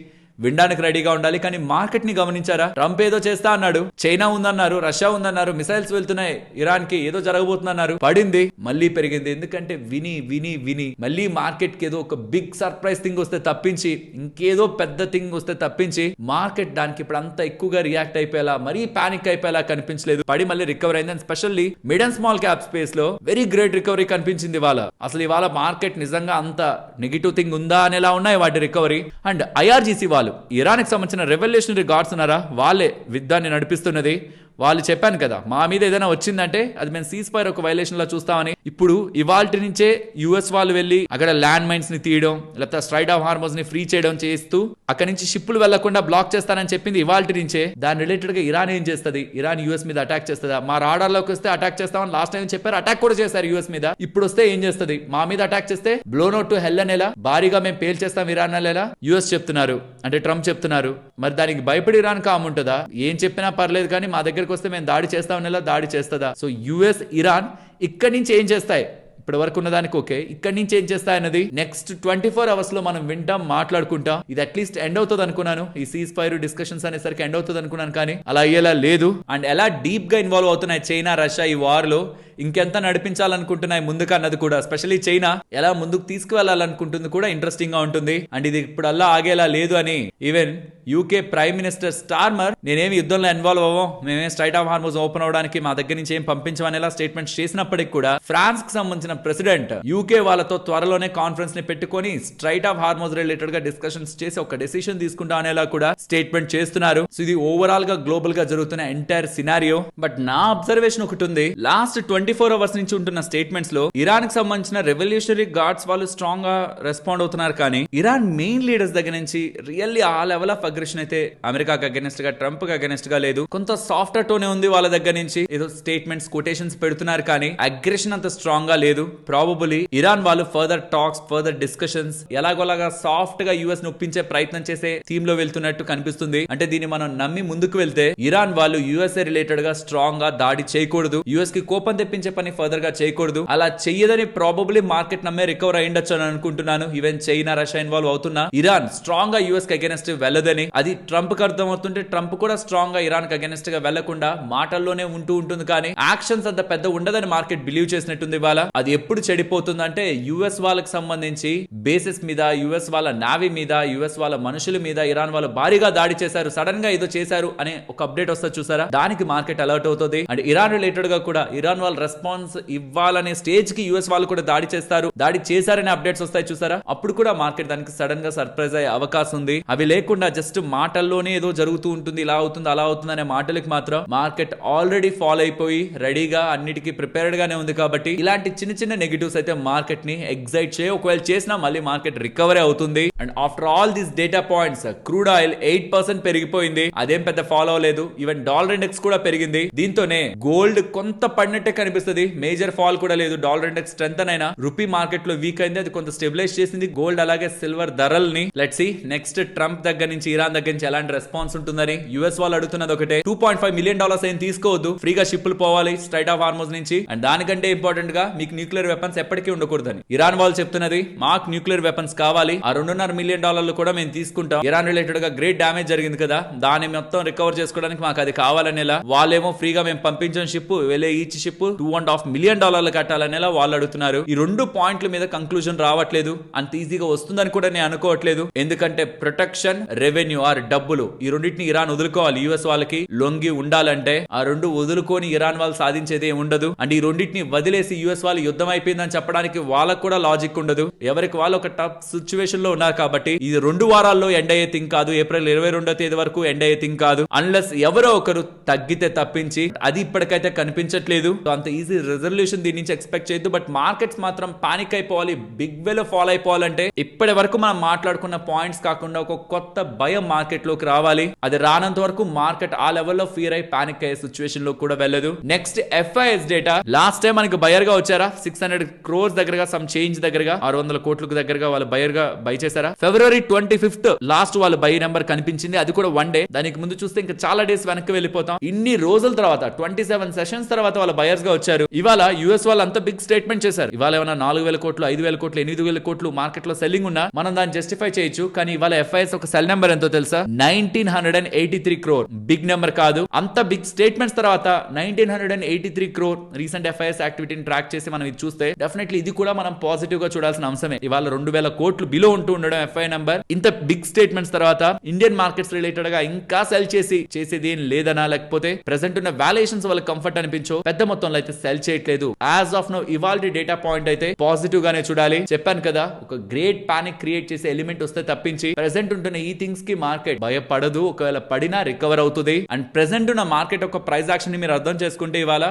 వినడానికి రెడీగా ఉండాలి. కానీ మార్కెట్ ని గమనించారా? ట్రంప్ ఏదో చేస్తా అన్నాడు, చైనా ఉందన్నారు, రష్యా ఉందన్నారు, మిసైల్స్ వెళ్తున్నాయి ఇరాన్ కి, ఏదో జరగబోతుందన్నారు, పడింది, మళ్ళీ పెరిగింది. ఎందుకంటే విని విని విని మళ్ళీ మార్కెట్ కి ఏదో ఒక బిగ్ సర్ప్రైజ్ థింగ్ వస్తే తప్పించి, ఇంకేదో పెద్ద థింగ్ వస్తే తప్పించి మార్కెట్ దానికి ఇప్పుడు అంత ఎక్కువగా రియాక్ట్ అయిపోయేలా, మరీ పానిక్ అయిపోయేలా కనిపించలేదు. పడి మళ్ళీ రికవర్ అయింది. And specially mid and small cap space లో వెరీ గ్రేట్ రికవరీ కనిపించింది ఇవాళ. అసలు ఇవాళ మార్కెట్ నిజంగా అంత నెగిటివ్ థింగ్ ఉందా అనేలా ఉన్నాయి వాటి రికవరీ. అండ్ ఐఆర్జీసీ వాళ్ళు, ఇరాన్ కి సంబంధించిన రెవల్యూషనరీ గార్డ్స్ ఉన్నారా, వాళ్ళే యుద్ధాన్ని నడిపిస్తున్నది. వాళ్ళు చెప్పాను కదా, మా మీద ఏదైనా వచ్చిందంటే అది మేము సీజ్ ఫైర్ ఒక వైలేషన్ లా చూస్తామని. ఇప్పుడు ఇవాల్టి నుంచే యుఎస్ వాళ్ళు వెళ్ళి అక్కడ ల్యాండ్ మైన్స్ ని తీయడం, లేకపోతే స్ట్రైట్ ఆఫ్ హార్మోస్ ని ఫ్రీ చేయడం చేస్తూ అక్కడి నుంచి షిప్పులు వెళ్లకుండా బ్లాక్ చేస్తానని చెప్పింది ఇవాల్టి నుంచే. దాని రిలేటెడ్ గా ఇరాన్ ఏం చేస్తుంది? ఇరాన్ యుఎస్ మీద అటాక్ చేస్తుందా? మా రాడార్ లోకి వస్తే అటాక్ చేస్తామని లాస్ట్ టైం చెప్పారు, అటాక్ కూడా చేశారు యుఎస్ మీద. ఇప్పుడు వస్తే ఏం చేస్తుంది? మా మీద అటాక్ చేస్తే బ్లోనౌట్ టు హెల్ అనేలా, భారీగా మేము పేల్చేస్తాం ఇరాన్ అనేలా యుఎస్ చెప్తున్నారు, అంటే ట్రంప్ చెప్తున్నారు. మరి దానికి భయపడి ఇరాన్ కాముంటుందా? ఏం చెప్పినా పర్లేదు కానీ మా దగ్గరకు వస్తే మేము దాడి చేస్తామనేలా దాడి చేస్తుందా? సో యుఎస్, ఇరాన్ ఇక్కడి నుంచి ఏం చేస్తాయి? ఇప్పటి వరకు ఉన్నదానికి ఓకే, ఇక్కడి నుంచి ఏం చేస్తాయన్నది నెక్స్ట్ 24 అవర్స్ లో మనం వింటాం, మాట్లాడుకుంటాం. ఇది అట్లీస్ట్ ఎండ్ అవుతుంది అనుకున్నాను, ఈ సీజ్ ఫైర్ డిస్కషన్స్ అనేసరికి ఎండ్ అవుతుంది అనుకున్నాను, కానీ అలా అయ్యేలా లేదు. అండ్ ఎలా డీప్ గా ఇన్వాల్వ్ అవుతున్నాయి చైనా, రష్యా ఈ వార్ లో, ఇంకెంత నడిపించాలనుకుంటున్నాయి ముందుకు అన్నది కూడా, ఎస్పెషల్లీ చైనా ఎలా ముందుకు తీసుకువెళ్లాలనుకుంటుంది కూడా ఇంట్రెస్టింగ్ గా ఉంటుంది. అండ్ ఇది ఇప్పుడు అలా ఆగేలా లేదు అని even UK prime minister Starmer, నేనేమి యుద్ధంలో ఇన్వాల్వ్ అవ్వం, మేమే స్ట్రైట్ ఆఫ్ హార్మోస్ ఓపెన్ అవడానికి మా దగ్గర నుంచి ఏం పంపించమనేలా స్టేట్మెంట్స్ చేసినప్పటికీ కూడా ఫ్రాన్స్ కి సంబంధించిన ప్రెసిడెంట్ యూకే వాళ్ళతో త్వరలోనే కాన్ఫరెన్స్ ని పెట్టుకొని స్ట్రైట్ ఆఫ్ హార్మోస్ రిలేటెడ్ గా డిస్కషన్స్ చేసి ఒక డెసిషన్ తీసుకుంటా అనేలా కూడా స్టేట్మెంట్ చేస్తున్నారు. సో ఇది ఓవరాల్ గా గ్లోబల్ గా జరుగుతున్న ఎంటైర్ సినారియో. బట్ నా అబ్జర్వేషన్ ఒకటి ఉంది, లాస్ట్ 24 అవర్స్ నుంచి ఉంటున్న స్టేట్మెంట్స్ లో ఇరాన్ కి సంబంధించిన రెవల్యూషనరీ గార్డ్స్ వాళ్ళు స్ట్రాంగ్ గా రెస్పాండ్ అవుతున్నారు, కానీ ఇరాన్ మెయిన్ లీడర్స్ దగ్గర నుంచి రియల్లీ ఆ లెవెల్ ఆఫ్ అగ్రెషన్ అయితే అమెరికాకి అగెనిస్ట్ గా, ట్రంప్ కి అగెనిస్ట్ గా లేదు. కొంత సాఫ్ట్ టోనే ఉంది వాళ్ళ దగ్గర నుంచి, ఏదో స్టేట్మెంట్స్, కొటేషన్స్ పెడుతున్నారు, కానీ అగ్రెషన్ అంత స్ట్రాంగ్ గా లేదు. ప్రాబబులీ ఇరాన్ వాళ్ళు ఫర్దర్ టాక్స్, ఫర్దర్ డిస్కషన్స్ ఎలాగోలాగా సాఫ్ట్ గా యుఎస్ ని ఒప్పించే ప్రయత్నం చేసే థీమ్ లో వెళ్తున్నట్టు కనిపిస్తుంది. అంటే దీన్ని మనం నమ్మి ముందుకు వెళ్తే ఇరాన్ వాళ్ళు యుఎస్ఏ రిలేటెడ్ గా స్ట్రాంగ్ గా దాడి చేయకూడదు, యుఎస్ కి కోపం తెప్పించే కల్పించే పని ఫర్దర్ గా చేయకూడదు. అలా చెయ్యదని ప్రాబబ్లీ మార్కెట్ నమ్మే రికవర్ అయ్యిండొచ్చు అని అనుకుంటున్నాను. ఈవెన్ చైనా రష్యా ఇన్వాల్వ్ అవుతున్నా ఇరాన్ స్ట్రాంగ్ గా యూఎస్ కి అగెనిస్ట్ వెళ్ళదని అది ట్రంప్ కి అర్థం అవుతుంటే ట్రంప్ కూడా స్ట్రాంగ్ గా ఇరాన్ కి అగెనిస్ట్ గా వెళ్లకుండా మాటల్లోనే ఉంటూ ఉంటుంది కానీ యాక్షన్స్ అంత పెద్ద ఉండదని మార్కెట్ బిలీవ్ చేసినట్టుంది. ఇవాళ అది ఎప్పుడు చెడిపోతుందంటే యుఎస్ వాళ్ళకి సంబంధించి బేసిస్ మీద, యుఎస్ వాళ్ళ నావీ మీద, యుఎస్ వాళ్ళ మనుషుల మీద ఇరాన్ వాళ్ళు భారీగా దాడి చేశారు, సడన్ గా ఏదో చేశారు అనే ఒక అప్డేట్ వస్తుంది చూసారా, దానికి మార్కెట్ అలర్ట్ అవుతుంది. అండ్ ఇరాన్ రిలేటెడ్ గా కూడా ఇరాన్ వాళ్ళు రెస్పాన్స్ ఇవ్వాలనే స్టేజ్ కి యుఎస్ వాళ్ళు కూడా దాడి చేస్తారు, దాడి చేశారనే అప్డేట్స్ వస్తాయి చూసారా, అప్పుడు కూడా మార్కెట్ దానికి సడన్ గా సర్ప్రైజ్ అయ్యే అవకాశం ఉంది. అవి లేకుండా జస్ట్ మాటల్లోనే ఏదో జరుగుతూ ఉంటుంది, ఇలా అవుతుంది అలా అవుతుంది అనే మాటలకి మాత్రం మార్కెట్ ఆల్రెడీ ఫాలో అయిపోయి రెడీగా అన్నిటికీ ప్రిపేర్డ్ గానే ఉంది. కాబట్టి ఇలాంటి చిన్న చిన్న నెగిటివ్స్ అయితే మార్కెట్ ని ఎగ్జైట్ చేయ, ఒకవేళ చేసినా మళ్ళీ మార్కెట్ రికవరీ అవుతుంది. And after all these data points crude oil 8% పెరిగిపోయింది, అదేం పెద్ద ఫాలో అవ్వలేదు. ఈవెన్ డాలర్ ఇండెక్స్ కూడా పెరిగింది. దీంతోనే గోల్డ్ కొంత పడినట్టే కనిపిస్తుంది, మేజర్ ఫాల్ కూడా లేదు. డాలర్ ఇండెక్స్ స్ట్రెంత్ అయినా రూపీ మార్కెట్ లో వీక్ అయింది, అది కొంత స్టెబిలైజ్ చేసింది గోల్డ్ అలాగే సిల్వర్ ధరల్ని. లెట్స్ సీ నెక్స్ట్ ట్రంప్ దగ్గర నుంచి ఇరాన్ దగ్గర నుంచి ఎలాంటి రెస్పాన్స్ ఉంటుందని. యుఎస్ వాళ్ళు అడుగుతున్నది ఒకటే, $2.5 మిలియన్ ఏం తీసుకోవద్దు, ఫ్రీగా షిప్పులు పోవాలి స్ట్రైట్ ఆఫ్ హార్మోజ్ నుంచి, అండ్ దానికంటే ఇంపార్టెంట్ గా మీకు న్యూక్లియర్ వెపన్స్ ఎప్పటికీ ఉండకూడదని. ఇరాన్ వాళ్ళు చెప్తున్నది మాకు న్యూక్లియర్ వెపన్స్ కావాలి, ఆ $2.5 మిలియన్ కూడా మేము తీసుకుంటాం. ఇరాన్ రిలేటెడ్ గా గ్రేట్ డ్యామేజ్ జరిగింది కదా, దాన్ని మొత్తం రికవర్ చేసుకోవడానికి మాకు అది కావాలనేలా. వాళ్ళేమో ఫ్రీగా మేము పంపించిన షిప్ వెళ్ళే ఈచ్ షిప్ $2.5 మిలియన్ కట్టాలనేలా వాళ్ళు అడుగుతున్నారు. ఈ రెండు పాయింట్ల మీద కంక్లూజన్ రావట్లేదు, అంత ఈజీగా వస్తుందని కూడా నేను అనుకోవట్లేదు. ఎందుకంటే ప్రొటెక్షన్, రెవెన్యూ ఆర్ డబ్బులు, ఈ రెండింటిని ఇరాన్ వదులుకోవాలి. యుఎస్ వాళ్ళకి లొంగి ఉండాలంటే ఆ రెండు వదులుకొని ఇరాన్ వాళ్ళు సాధించేది ఉండదు. అండ్ ఈ రెండింటిని వదిలేసి యుఎస్ వాళ్ళు యుద్ధం అయిపోయిందని చెప్పడానికి వాళ్ళకు కూడా లాజిక్ ఉండదు. ఎవరికి వాళ్ళు ఒక టఫ్ సిచ్యువేషన్ లో ఉన్నారు కాబట్టి ఇది 2 వారాల్లో ఎండ్ అయ్యే థింగ్ కాదు, ఏప్రిల్ 22వ తేదీ వరకు ఎండ్ అయ్యే థింగ్ కాదు, అన్లెస్ ఎవరో ఒకరు తగ్గితే తప్పించి. అది ఇప్పటికైతే కనిపించట్లేదు. అంత ఈజీ రిజల్యూషన్ దీని నుంచి ఎక్స్పెక్ట్ చేయొద్దు. బట్ మార్కెట్స్ మాత్రం పానిక్ అయిపోవాలి, బిగ్ వేలో ఫాలో అయిపోవాలంటే ఇప్పటి వరకు మనం మాట్లాడుకున్న పాయింట్స్ కాకుండా ఒక కొత్త భయం మార్కెట్ లోకి రావాలి. అది రానంత వరకు మార్కెట్ ఆ లెవెల్లో ఫియర్ అయి పానిక్ అయ్యే సిచ్యువేషన్ లో కూడా వెళ్ళదు. Next FIS data. Last time మనకి బయర్ గా వచ్చారా, 600 crores దగ్గరగా, సమ్ చేంజ్ దగ్గరగా, 600 కోట్లకు దగ్గరగా వాళ్ళు బయర్ గా బై చేశారా. February 25th లాస్ట్ వాళ్ళు బై నెంబర్ కనిపించింది, అది కూడా 1 డే. దానికి ముందు చూస్తే ఇంకా చాలా డేస్ వెనక్కి వెళ్ళిపోతాం. ఇన్ని రోజుల తర్వాత 27 సెషన్స్ తర్వాత వాళ్ళ బయర్స్ గా వచ్చారు. ఇవాళ యుఎస్ వాళ్ళు అంత బిగ్ స్టేట్మెంట్ చేశారు. ఇవాళ ఏమైనా 4,000 కోట్లు, 5,000 కోట్లు, 8,000 కోట్లు మార్కెట్ లో సెల్లింగ్ ఉన్నా మనం దాన్ని జస్టిఫై చేయొచ్చు. కానీ ఇవాళ ఎఫ్ఐఎస్ ఒక సెల్ నెంబర్ ఎంతో తెలుసా, 1983 crore. బిగ్ నెంబర్ కాదు. అంత బిగ్ స్టేట్మెంట్స్ తర్వాత 1983 crore రీసెంట్ ఎఫ్ఐఎస్ యాక్టివిటీని ట్రాక్ చేసి మనం ఇది చూస్తే డెఫినెట్లీ ఇది కూడా మనం పాజిటివ్ గా చూడాల్సిన అంశమే. ఇవాళ 2,000 కోట్లు బిలో ఉంటూ ఉండడం ఎఫ్ఐ నెంబర్. ఇంత బిగ్ స్టేట్మెంట్స్ తర్వాత ఇండియన్ మార్కెట్స్ రిలేటెడ్ గా ఇంకా సెల్ చేసేది ఏం లేదనా, లేకపోతే ప్రెసెంట్ ఉన్న వాల్యుయేషన్స్ వాళ్ళకి కంఫర్ట్ అనిపించో పెద్ద మొత్తంలో అయితే సెల్ చేయట్లేదు. యాజ్ ఆఫ్ నౌ ఇవాల్టి డేటా పాయింట్ అయితే పాజిటివ్ గానే చూడాలి. చెప్పాను కదా, ఒక గ్రేట్ పానిక్ క్రియేట్ చేసే ఎలిమెంట్ వస్తే తప్పించి ప్రెసెంట్ ఉంటున్న ఈ థింగ్స్ కి మార్కెట్ భయపడదు. ఒకవేళ పడినా రికవర్ అవుతుంది. అండ్ ప్రెసెంట్ ఉన్న మార్కెట్ ఒక ప్రైస్ యాక్షన్ ని మీరు అర్థం చేసుకుంటే ఇవాళ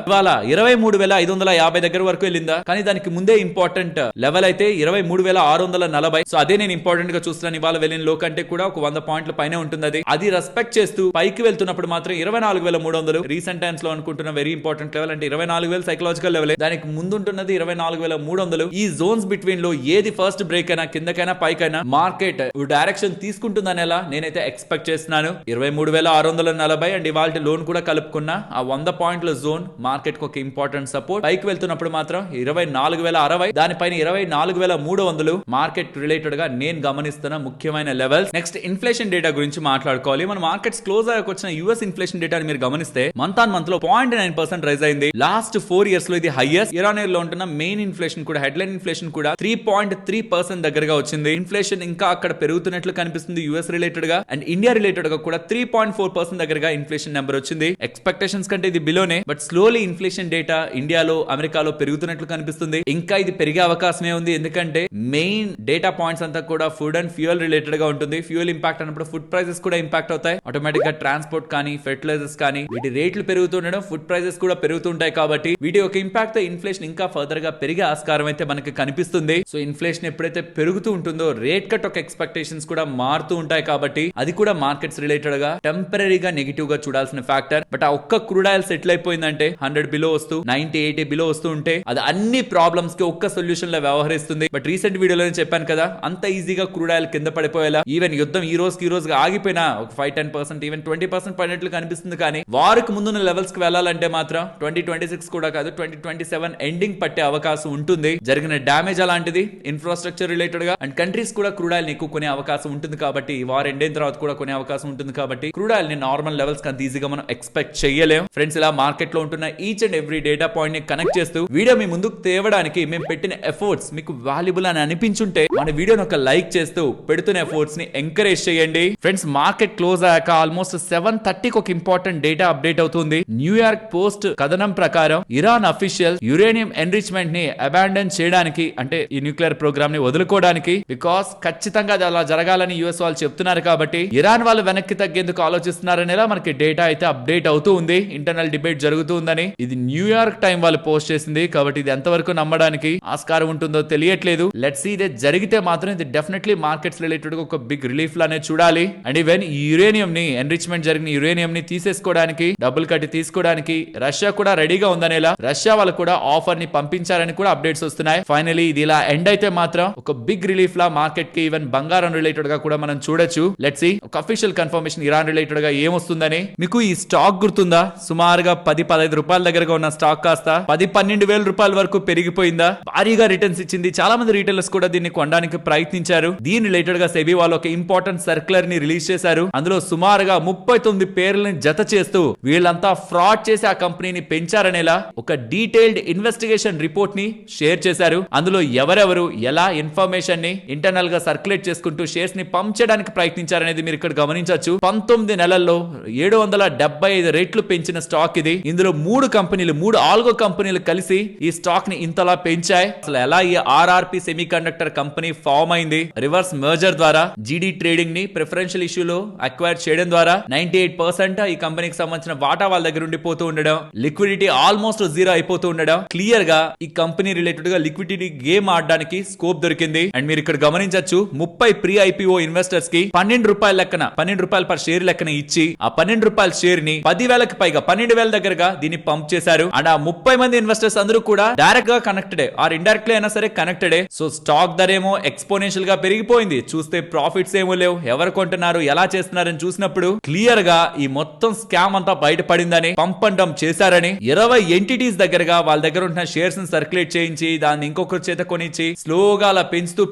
23,550 దగ్గర వరకు వెళ్ళిందా, కానీ దానికి ముందే ఇంపార్టెంట్ లెవెల్ అయితే 23,640. సో అదే నేను ఇంపార్టెంట్ గా చూస్తున్నాను. ఇవాళ వెళ్ళిన లో కంటే కూడా ఒక 100 పాయింట్ల పైనే ఉంటుంది. అది రెస్పెక్ట్ చేస్తూ పైకి వెళ్తున్నప్పుడు మాత్రం 24,300 రీసెంట్ టైమ్స్ లో అనుకుంటున్న వెరీ ఇంపార్టెంట్ లెవెల్. అంటే 24,000 సైకలాజికల్ లెవెల్. దానికి ముందుంటున్నది 24,300. ఈ జోన్స్ బిట్వీన్ లో ఏది ఫస్ట్ బ్రేక్ అయినా, కిందకైనా పైకైనా మార్కెట్ డైరెక్షన్ తీసుకుంటుందనేలా నేనైతే ఎక్స్పెక్ట్ చేస్తున్నాను. 23,640 అండ్ ఇవాళ లోన్ కూడా కలుపుకున్న ఆ 100 పాయింట్ల జోన్ మార్కెట్ కు ఒక ఇంపార్టెంట్ సపోర్ట్. పైకి వెళ్తున్నప్పుడు మాత్రం 24,060, దానిపైన 24,300 మార్కెట్ రిలేటెడ్ గా నేను గమనిస్తున్న ముఖ్యమైన లెవెల్స్. నెక్స్ట్ ఇన్ఫ్లేషన్ డేటా గురించి మాట్లాడుకోవాలి. మన మార్కెట్స్ క్లోజ్ అయ్యాక వచ్చిన యూఎస్ ఇన్ఫ్లేషన్ డేటా మీరు గమనిస్తే మంత్ ఆన్ మంత్ లో 0.9% రైజ్ అయింది. లాస్ట్ 4 years లో ఇది హైయెస్ట్. ఇరాన్ లో ఉంటున్న మెయిన్ ఇన్ఫ్లేషన్ కూడా, హెడ్లైన్ ఇన్ఫ్లేషన్ కూడా 3.3% దగ్గరగా వచ్చింది. ఇన్ఫ్లేషన్ ఇంకా అక్కడ పెరుగుతున్నట్లు కనిపిస్తుంది యూఎస్ రిలేటెడ్ గా. అండ్ ఇండియా రిలేటెడ్ గా కూడా 3.4% దగ్గరగా ఇన్ఫ్లేషన్ నెంబర్ వచ్చింది. ఎక్స్పెక్టేషన్స్ కంటే ఇది బిలోనే, బట్ స్లోలీ ఇన్ఫ్లేషన్ డేటా ఇండియాలో, అమెరికాలో పెరుగుతున్నట్లు కనిపిస్తుంది. ఇంకా ఇది పెరిగే అవకాశమే ఉంది. ఎందుకంటే మెయిన్ డేటా పాయింట్స్ అంతా కూడా ఫుడ్ అండ్ ఫ్యూయల్ రిలేటెడ్ గా ఉంటుంది. ఫ్యూయల్ ఇంపాక్ట్ అన్నప్పుడు ఫుడ్ ప్రైసెస్ కూడా ఇంపాక్ట్ అవుతాయి. ఆటోమేటిక్ గా ట్రాన్స్పోర్ట్ కానీ, ఫెర్టిలైజర్స్ కానీ, వీటి రేట్లు పెరుగుతుండడం, ఫుడ్ ప్రైసెస్ కూడా పెరుగుతుంటాయి. కాబట్టి వీటి యొక్క ఇంపాక్ట్ తో ఇన్ఫ్లేషన్ ఇంకా ఫర్దర్ గా పెరిగే ఆస్కారం అయితే మనకి కనిపిస్తుంది. సో ఇన్ఫ్లేషన్ ఎప్పుడైతే పెరుగుతూ ఉంటుందో రేట్ కట్ ఒక ఎక్స్పెక్టేషన్స్ కూడా మారుతూ ఉంటాయి. కాబట్టి అది కూడా మార్కెట్స్ రిలేటెడ్ గా టెంపరీగా నెగిటివ్ గా చూడాల్సిన ఫ్యాక్టర్. బట్ ఆ ఒక్క క్రూడ్ ఆయిల్ సెటిల్ అయిపోయిందంటే 100 బిలో వస్తూ 90-80 బిలో వస్తూ ఉంటే అది అన్ని ప్రాబ్లమ్స్ కి ఒక్క సొల్యూషన్ లో వ్యవహరిస్తుంది. బట్ రీసెంట్ వీడియోలో చెప్పాను కదా, అంత ఈజీగా క్రూడ్ ఆయిల్ కింద పడిపోయేలా, ఈవెన్ యుద్ధం ఈ రోజుకి ఆగిపోయినా ఒక 5-10% ఈవెన్ 20% పడినట్లు కనిపిస్తుంది. కానీ వారికి ముందున్న లెవెల్స్ కి వెళ్ళాలంటే మాత్రం 2026 కూడా కాదు 2027 ఎండింగ్ పట్టే అవకాశం ఉంటుంది. జరిగిన డ్యామేజ్ అలాంటిది ఇన్ఫ్రాస్ట్రక్చర్ రిలేటెడ్ గా, అండ్ కంట్రీస్ కూడా క్రూడ్ ఆయిల్ ఎక్కువ కొనే అవకాశం ఉంటుంది కాబట్టి, వార్ ఎండ్ అయిన తర్వాత కూడా కొనే అవకాశం ఉంటుంది కాబట్టి క్రూడ్ ఆయిల్ ని నార్మల్ లెవెల్స్ కంత ఈజీగా మనం ఎక్స్పెక్ట్ చేయలేం. ఫ్రెండ్స్, ఇలా మార్కెట్ లో ఉంటున్న each and every data point ని కనెక్ట్ చేస్తూ వీడియో మీ ముందుకు తేవడానికి మేము పెట్టిన ఎఫర్ట్స్ మీకు వాల్యుబుల్ అని అనిపించుంటే మన వీడియోని ఒక లైక్ చేస్తూ పెడుతున్న ఎఫర్ట్స్ ని ఎంకరేజ్ చేయండి. ఫ్రెండ్స్, మార్కెట్ క్లోజ్ అయ్యాక ఆల్మోస్ట్ 7:30కి ఒక ఇంపార్టెంట్ డేటా అప్డేట్ అవుతుంది. న్యూయార్క్ పోస్ట్ కథనం ప్రకారం ఇరాన్ అఫీషియల్ యురేనియం ఎన్రిచ్మెంట్ ని అబాండన్ చేయడానికి, అంటే ఈ న్యూక్లియర్ ప్రోగ్రామ్ ని వదులుకోవడానికి, బికాస్ ఖచ్చితంగా అది అలా జరగాలని యుఎస్ వాళ్ళు చెప్తున్నారు కాబట్టి ఇరాన్ వాళ్ళు వెనక్కి తగ్గేందుకు ఆలోచిస్తున్నారనేలా మనకి డేటా అయితే అప్డేట్ అవుతూ ఉంది. ఇంటర్నల్ డిబేట్ జరుగుతుందని ఇది న్యూయార్క్ టైం వాళ్ళు పోస్ట్ చేసింది కాబట్టి ఇది ఎంతవరకు నమ్మడానికి ఆస్కారం ఉంటుందో తెలియట్లేదు. లెట్స్ సీ, ఇది జరిగితే మాత్రం ఇది డెఫినెట్లీ మార్కెట్స్ రిలేటెడ్ ఒక బిగ్ రిలీఫ్ లానే చూడాలి. అండ్ ఈవెన్ ఈ యురేనియం ని ఎన్రిచ్మెంట్ జరిగిన యురేనియం ని తీసేసుకోవడానికి, డబ్బులు కట్టి తీసుకోవడానికి రష్యా కూడా రెడీగా ఉందనేలా రష్యా వాళ్ళు కూడా ఆఫర్ ని పంపించారని కూడా అప్డేట్స్ వస్తున్నాయి. ఫైనలీ ఇది ఇలా ఎండ్ అయితే మాత్రం ఒక బిగ్ రిలీఫ్ లా మార్కెట్ కి, ఈవెన్ బంగారం రిలేటెడ్ గా కూడా మనం చూడొచ్చు. లెట్స్ సీ ఒక అఫీషియల్ కన్ఫర్మేషన్ ఇరాన్ రిలేటెడ్ గా ఏమొస్తుందని. మీకు ఈ స్టాక్ గుర్తుందా? సుమారుగా 10-15 రూపాయల దగ్గరగా ఉన్న స్టాక్ కాస్త 10-12 వేల రూపాయల వరకు పెరిగిపోయిందా? భారీగా రిటర్న్స్ ఇచ్చింది. చాలా మంది రీటైలర్స్ కూడా దీన్ని కొనడానికి ప్రయత్నించారు. దీని రిలేటెడ్ గా సెబీ వాళ్ళు ఒక ఇంపార్టెంట్ సర్క్యులర్ ని రిలీజ్ చేశారు. అందులో సుమారుగా 39 పేర్లని జత చేస్తూ వీళ్ళంతా ఫ్రాడ్ చేసి ఆ కంపెనీని పెంచారనేలా ఒక డీటెయిల్డ్ ఇన్వెస్టిగేషన్ రిపోర్ట్ ని షేర్ చేశారు. అందులో ఎవరెవరు ఎలా ఇన్ఫర్మేషన్ ని ఇంటర్నల్ గా సర్క్యులేట్ చేసుకుంటూ షేర్స్ ని పంప్ చేయడానికి ప్రయత్నించారనేది మీరు ఇక్కడ గమనించవచ్చు. 19 నెలల్లో 775 రెట్లు పెంచిన స్టాక్ ఇది. ఇందులో 3 ఆల్గో కంపెనీలు కలిసి ఈ స్టాక్ ని ఇంతలా పెంచాయి. అసలు ఎలా ఈ RRP semiconductor company form అయింది? రివర్స్ మర్జర్ ద్వారా జీడీ ట్రేడింగ్ ని ప్రిఫరెన్షియల్ ఇష్యూలో అక్వైర్ చేయడం ద్వారా 98% ఈ కంపెనీకి సంబంధించిన వాటా వాళ్ళ దగ్గర ఉండిపోతూ ఉండడం, లిక్విడిటీ ఆల్మోస్ట్ జీరో అయిపోతూ ఉండడం, క్లియర్ గా ఈ కంపెనీ రిలేటెడ్ గా లిక్విడిటీ గేమ్ ఆడడానికి స్కోప్ దొరికింది. అండ్ మీరు ఇక్కడ గమనించవచ్చు, 30 ప్రీ ఐపీఓ ఇన్వెస్టర్స్ కి 12 రూపాయల లెక్కన, 12 రూపాయలు పర్ షేర్ లెక్కన ఇచ్చి ఆ 12 రూపాయల షేర్ ని 10,000కి పైగా 12,000 దగ్గరగా దీన్ని పంప్ చేశారు. అండ్ ఆ 30 మంది ఇన్వెస్టర్స్ అందరూ కూడా డైరెక్ట్ గా కనెక్టెడ్ ఆర్ ఇండైరెక్ట్లీ అయినా సరే కనెక్టెడ్. సో స్టాక్ ధర ఏమో ఎక్స్పోనెన్షియల్ గా పెరిగిపోయింది. చూస్తే ప్రాఫిట్స్ ఏమో లేవు. ఎవరు కొంటున్నారు, ఎలా చేస్తున్నారని చూసినప్పుడు క్లియర్ గా ఈ మొత్తం స్కామ్ అంతా బయటపడిందని, పంప్ అండ్ డంప్ చేశారని 20 ఎంటిటీస్ దగ్గరగా వాళ్ళ దగ్గర ఉన్న షేర్స్ ని సర్క్యులేట్ చేయించి దాన్ని ఇంకొకరి చేత కొనిచ్చి స్లోగా అలా పెంచుతూ